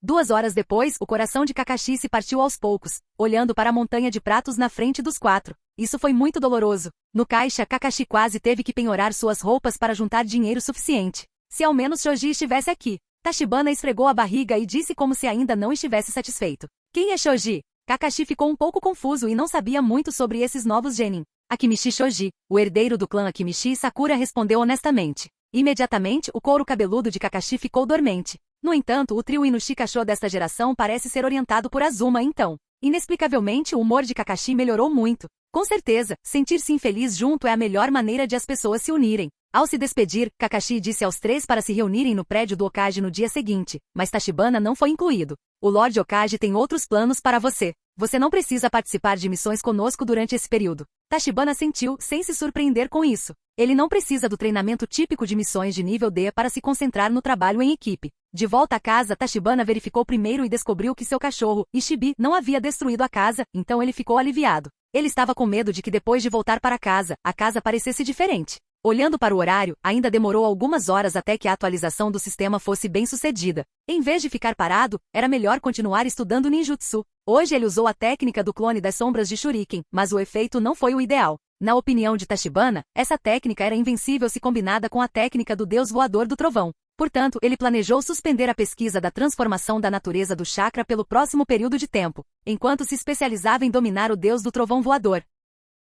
2 horas depois, o coração de Kakashi se partiu aos poucos, olhando para a montanha de pratos na frente dos 4. Isso foi muito doloroso. No caixa, Kakashi quase teve que penhorar suas roupas para juntar dinheiro suficiente. Se ao menos Shoji estivesse aqui. Tachibana esfregou a barriga e disse como se ainda não estivesse satisfeito. Quem é Shoji? Kakashi ficou um pouco confuso e não sabia muito sobre esses novos genin. Akimichi Shoji, o herdeiro do clã Akimichi Sakura respondeu honestamente. Imediatamente, o couro cabeludo de Kakashi ficou dormente. No entanto, o trio Inushi Kashô desta geração parece ser orientado por Azuma então. Inexplicavelmente, o humor de Kakashi melhorou muito. Com certeza, sentir-se infeliz junto é a melhor maneira de as pessoas se unirem. Ao se despedir, Kakashi disse aos 3 para se reunirem no prédio do Hokage no dia seguinte, mas Tachibana não foi incluído. O Lord Hokage tem outros planos para você. Você não precisa participar de missões conosco durante esse período. Tachibana sentiu, sem se surpreender com isso. Ele não precisa do treinamento típico de missões de nível D para se concentrar no trabalho em equipe. De volta à casa, Tachibana verificou primeiro e descobriu que seu cachorro, Ishibi, não havia destruído a casa, então ele ficou aliviado. Ele estava com medo de que depois de voltar para casa, a casa parecesse diferente. Olhando para o horário, ainda demorou algumas horas até que a atualização do sistema fosse bem sucedida. Em vez de ficar parado, era melhor continuar estudando ninjutsu. Hoje ele usou a técnica do clone das sombras de Shuriken, mas o efeito não foi o ideal. Na opinião de Tachibana, essa técnica era invencível se combinada com a técnica do deus voador do trovão. Portanto, ele planejou suspender a pesquisa da transformação da natureza do chakra pelo próximo período de tempo, enquanto se especializava em dominar o deus do trovão voador.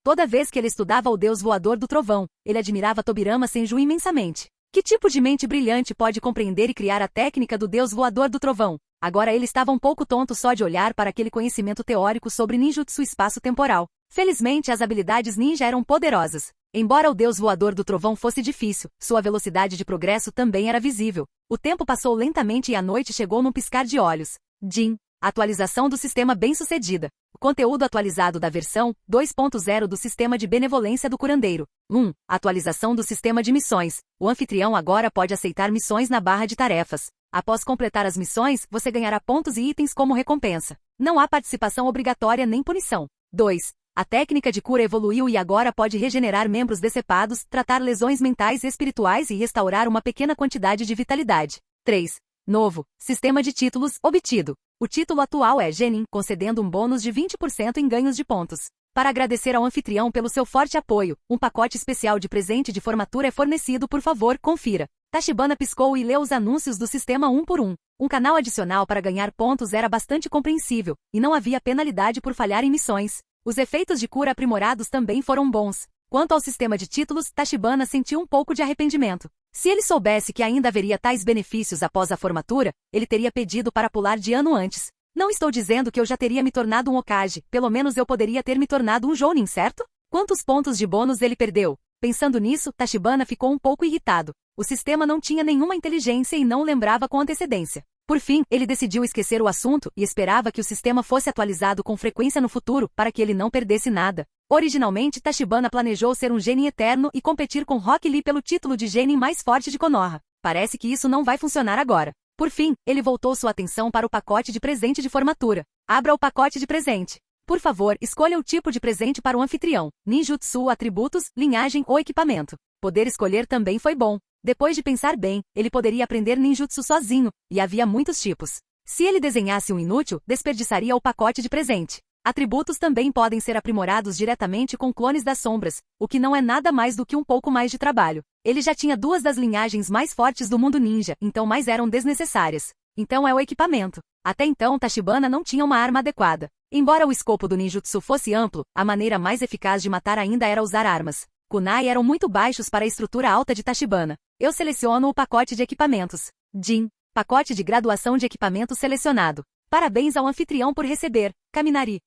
Toda vez que ele estudava o deus voador do trovão, ele admirava Tobirama Senju imensamente. Que tipo de mente brilhante pode compreender e criar a técnica do deus voador do trovão? Agora ele estava um pouco tonto só de olhar para aquele conhecimento teórico sobre ninjutsu espaço-temporal. Felizmente as habilidades ninja eram poderosas. Embora o deus voador do trovão fosse difícil, sua velocidade de progresso também era visível. O tempo passou lentamente e a noite chegou num piscar de olhos. Jin. Atualização do sistema bem-sucedida. O conteúdo atualizado da versão 2.0 do sistema de benevolência do curandeiro. 1. Atualização do sistema de missões. O anfitrião agora pode aceitar missões na barra de tarefas. Após completar as missões, você ganhará pontos e itens como recompensa. Não há participação obrigatória nem punição. 2. A técnica de cura evoluiu e agora pode regenerar membros decepados, tratar lesões mentais e espirituais e restaurar uma pequena quantidade de vitalidade. 3. Novo. Sistema de títulos obtido. O título atual é Genin, concedendo um bônus de 20% em ganhos de pontos. Para agradecer ao anfitrião pelo seu forte apoio, um pacote especial de presente de formatura é fornecido, por favor, confira. Tachibana piscou e leu os anúncios do sistema um por um. Um canal adicional para ganhar pontos era bastante compreensível, e não havia penalidade por falhar em missões. Os efeitos de cura aprimorados também foram bons. Quanto ao sistema de títulos, Tachibana sentiu um pouco de arrependimento. Se ele soubesse que ainda haveria tais benefícios após a formatura, ele teria pedido para pular de ano antes. Não estou dizendo que eu já teria me tornado um Hokage, pelo menos eu poderia ter me tornado um Jounin, certo? Quantos pontos de bônus ele perdeu? Pensando nisso, Tachibana ficou um pouco irritado. O sistema não tinha nenhuma inteligência e não o lembrava com antecedência. Por fim, ele decidiu esquecer o assunto e esperava que o sistema fosse atualizado com frequência no futuro para que ele não perdesse nada. Originalmente, Tachibana planejou ser um Genin eterno e competir com Rock Lee pelo título de Genin mais forte de Konoha. Parece que isso não vai funcionar agora. Por fim, ele voltou sua atenção para o pacote de presente de formatura. Abra o pacote de presente. Por favor, escolha o tipo de presente para o anfitrião: ninjutsu, atributos, linhagem ou equipamento. Poder escolher também foi bom. Depois de pensar bem, ele poderia aprender ninjutsu sozinho, e havia muitos tipos. Se ele desenhasse um inútil, desperdiçaria o pacote de presente. Atributos também podem ser aprimorados diretamente com clones das sombras, o que não é nada mais do que um pouco mais de trabalho. Ele já tinha 2 das linhagens mais fortes do mundo ninja, então mais eram desnecessárias. Então é o equipamento. Até então Tachibana não tinha uma arma adequada. Embora o escopo do ninjutsu fosse amplo, a maneira mais eficaz de matar ainda era usar armas. Kunai eram muito baixos para a estrutura alta de Tachibana. Eu seleciono o pacote de equipamentos. Jin. Pacote de graduação de equipamento selecionado. Parabéns ao anfitrião por receber. Kaminari.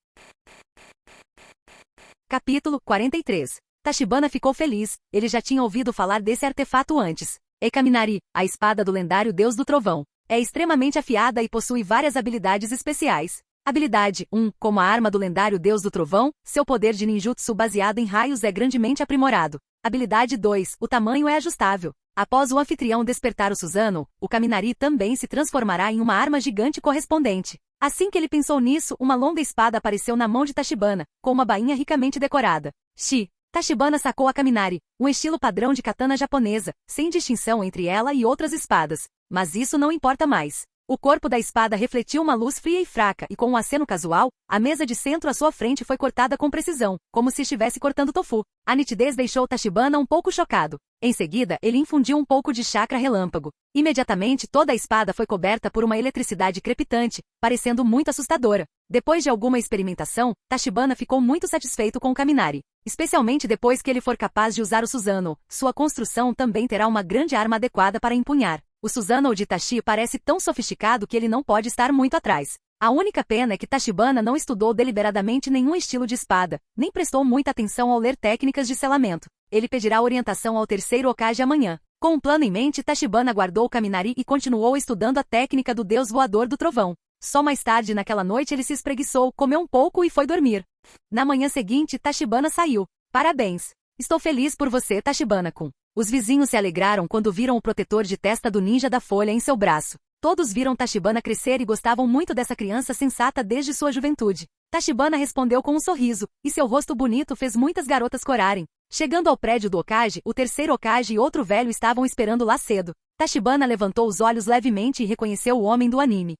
Capítulo 43. Tachibana ficou feliz. Ele já tinha ouvido falar desse artefato antes. Kaminari, a espada do lendário deus do trovão. É extremamente afiada e possui várias habilidades especiais. Habilidade 1. Como a arma do lendário deus do trovão, seu poder de ninjutsu baseado em raios é grandemente aprimorado. Habilidade 2. O tamanho é ajustável. Após o anfitrião despertar o Susanoo, o Kaminari também se transformará em uma arma gigante correspondente. Assim que ele pensou nisso, uma longa espada apareceu na mão de Tachibana, com uma bainha ricamente decorada. Tachibana sacou a Kaminari, um estilo padrão de katana japonesa, sem distinção entre ela e outras espadas. Mas isso não importa mais. O corpo da espada refletiu uma luz fria e fraca e com um aceno casual, a mesa de centro à sua frente foi cortada com precisão, como se estivesse cortando tofu. A nitidez deixou Tachibana um pouco chocado. Em seguida, ele infundiu um pouco de chakra relâmpago. Imediatamente toda a espada foi coberta por uma eletricidade crepitante, parecendo muito assustadora. Depois de alguma experimentação, Tachibana ficou muito satisfeito com o Kaminari. Especialmente depois que ele for capaz de usar o Susanoo, sua construção também terá uma grande arma adequada para empunhar. O Susanoo de Tachi parece tão sofisticado que ele não pode estar muito atrás. A única pena é que Tachibana não estudou deliberadamente nenhum estilo de espada, nem prestou muita atenção ao ler técnicas de selamento. Ele pedirá orientação ao terceiro Hokage amanhã. Com um plano em mente, Tachibana guardou o Kaminari e continuou estudando a técnica do deus voador do trovão. Só mais tarde naquela noite ele se espreguiçou, comeu um pouco e foi dormir. Na manhã seguinte, Tachibana saiu. Parabéns! Estou feliz por você, Tachibana-kun. Os vizinhos se alegraram quando viram o protetor de testa do ninja da folha em seu braço. Todos viram Tachibana crescer e gostavam muito dessa criança sensata desde sua juventude. Tachibana respondeu com um sorriso, e seu rosto bonito fez muitas garotas corarem. Chegando ao prédio do Hokage, o terceiro Hokage e outro velho estavam esperando lá cedo. Tachibana levantou os olhos levemente e reconheceu o homem do anime.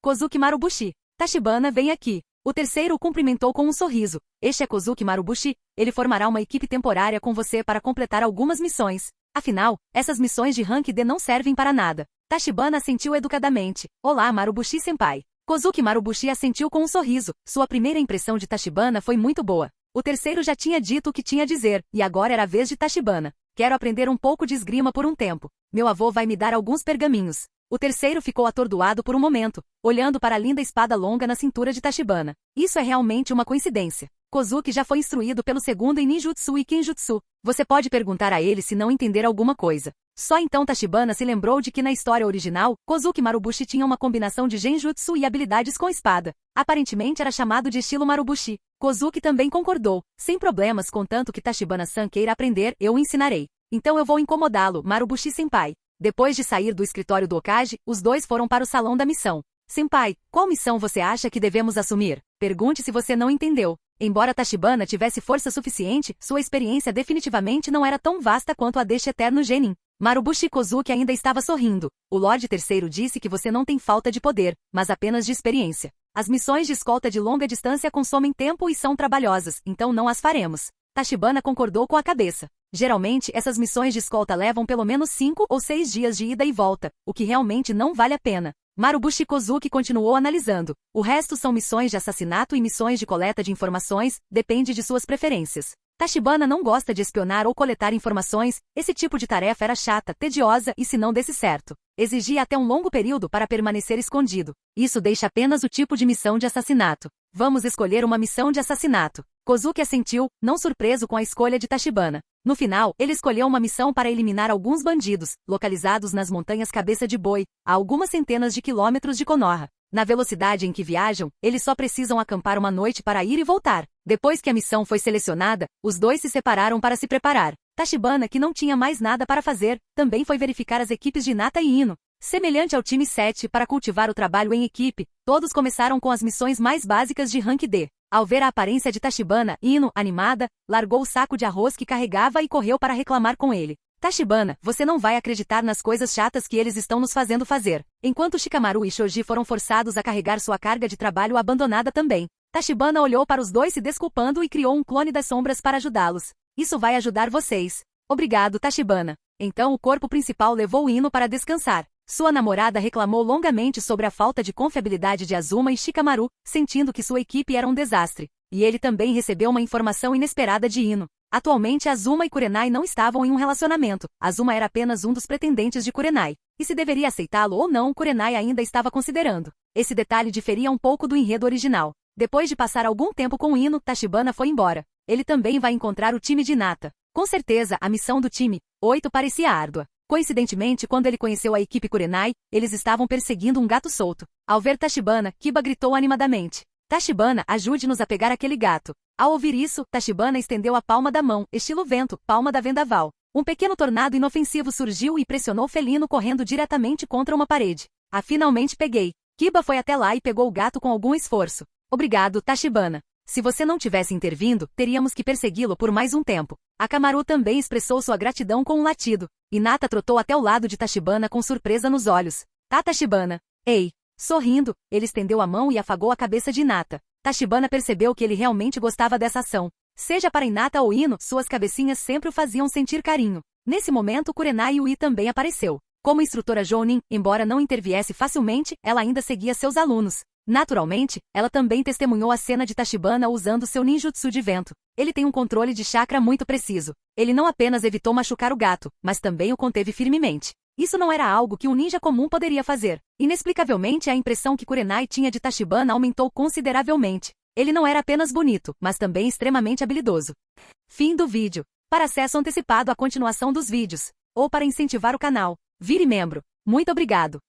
Kozuki Marubushi. Tachibana, vem aqui. O terceiro o cumprimentou com um sorriso. Este é Kozuki Marubushi, ele formará uma equipe temporária com você para completar algumas missões. Afinal, essas missões de Rank D não servem para nada. Tachibana assentiu educadamente. Olá, Marubushi-senpai. Kozuki Marubushi assentiu com um sorriso. Sua primeira impressão de Tachibana foi muito boa. O terceiro já tinha dito o que tinha a dizer, e agora era a vez de Tachibana. Quero aprender um pouco de esgrima por um tempo. Meu avô vai me dar alguns pergaminhos. O terceiro ficou atordoado por um momento, olhando para a linda espada longa na cintura de Tachibana. Isso é realmente uma coincidência. Kozuki já foi instruído pelo segundo em ninjutsu e kenjutsu. Você pode perguntar a ele se não entender alguma coisa. Só então Tachibana se lembrou de que na história original, Kozuki Marubushi tinha uma combinação de genjutsu e habilidades com espada. Aparentemente era chamado de estilo Marubushi. Kozuki também concordou. Sem problemas, contanto que Tachibana-san queira aprender, eu o ensinarei. Então eu vou incomodá-lo, Marubushi-senpai. Depois de sair do escritório do Hokage, os dois foram para o salão da missão. Senpai, qual missão você acha que devemos assumir? Pergunte se você não entendeu. Embora Tachibana tivesse força suficiente, sua experiência definitivamente não era tão vasta quanto a deste eterno genin. Marubushi Kozuki ainda estava sorrindo. O Lorde Terceiro disse que você não tem falta de poder, mas apenas de experiência. As missões de escolta de longa distância consomem tempo e são trabalhosas, então não as faremos. Tachibana concordou com a cabeça. Geralmente, essas missões de escolta levam pelo menos 5 ou 6 dias de ida e volta, o que realmente não vale a pena. Marubushi Kozuki continuou analisando. O resto são missões de assassinato e missões de coleta de informações, depende de suas preferências. Tachibana não gosta de espionar ou coletar informações, esse tipo de tarefa era chata, tediosa e se não desse certo, exigia até um longo período para permanecer escondido. Isso deixa apenas o tipo de missão de assassinato. Vamos escolher uma missão de assassinato. Kozuki assentiu, não surpreso com a escolha de Tachibana. No final, ele escolheu uma missão para eliminar alguns bandidos, localizados nas montanhas Cabeça de Boi, a algumas centenas de quilômetros de Konoha. Na velocidade em que viajam, eles só precisam acampar uma noite para ir e voltar. Depois que a missão foi selecionada, os dois se separaram para se preparar. Tachibana, que não tinha mais nada para fazer, também foi verificar as equipes de Hinata e Ino. Semelhante ao time 7 para cultivar o trabalho em equipe, todos começaram com as missões mais básicas de Rank D. Ao ver a aparência de Tachibana, Ino, animada, largou o saco de arroz que carregava e correu para reclamar com ele. Tachibana, você não vai acreditar nas coisas chatas que eles estão nos fazendo fazer. Enquanto Shikamaru e Shoji foram forçados a carregar sua carga de trabalho abandonada também. Tachibana olhou para os dois se desculpando e criou um clone das sombras para ajudá-los. Isso vai ajudar vocês. Obrigado, Tachibana. Então o corpo principal levou Ino para descansar. Sua namorada reclamou longamente sobre a falta de confiabilidade de Azuma e Shikamaru, sentindo que sua equipe era um desastre. E ele também recebeu uma informação inesperada de Ino. Atualmente Azuma e Kurenai não estavam em um relacionamento. Azuma era apenas um dos pretendentes de Kurenai. E se deveria aceitá-lo ou não, Kurenai ainda estava considerando. Esse detalhe diferia um pouco do enredo original. Depois de passar algum tempo com Ino, Tachibana foi embora. Ele também vai encontrar o time de Hinata. Com certeza, a missão do time 8 parecia árdua. Coincidentemente, quando ele conheceu a equipe Kurenai, eles estavam perseguindo um gato solto. Ao ver Tachibana, Kiba gritou animadamente. Tachibana, ajude-nos a pegar aquele gato. Ao ouvir isso, Tachibana estendeu a palma da mão, estilo vento, palma da vendaval. Um pequeno tornado inofensivo surgiu e pressionou o felino correndo diretamente contra uma parede. Ah, finalmente peguei. Kiba foi até lá e pegou o gato com algum esforço. Obrigado, Tachibana. Se você não tivesse intervindo, teríamos que persegui-lo por mais um tempo. Akamaru também expressou sua gratidão com um latido. Hinata trotou até o lado de Tachibana com surpresa nos olhos. Tá, Tachibana? Ei! Sorrindo, ele estendeu a mão e afagou a cabeça de Hinata. Tachibana percebeu que ele realmente gostava dessa ação. Seja para Hinata ou Ino, suas cabecinhas sempre o faziam sentir carinho. Nesse momento, Kurenai Yui também apareceu. Como instrutora Jounin, embora não interviesse facilmente, ela ainda seguia seus alunos. Naturalmente, ela também testemunhou a cena de Tachibana usando seu ninjutsu de vento. Ele tem um controle de chakra muito preciso. Ele não apenas evitou machucar o gato, mas também o conteve firmemente. Isso não era algo que um ninja comum poderia fazer. Inexplicavelmente, a impressão que Kurenai tinha de Tachibana aumentou consideravelmente. Ele não era apenas bonito, mas também extremamente habilidoso. Fim do vídeo. Para acesso antecipado à continuação dos vídeos, ou para incentivar o canal, vire membro. Muito obrigado.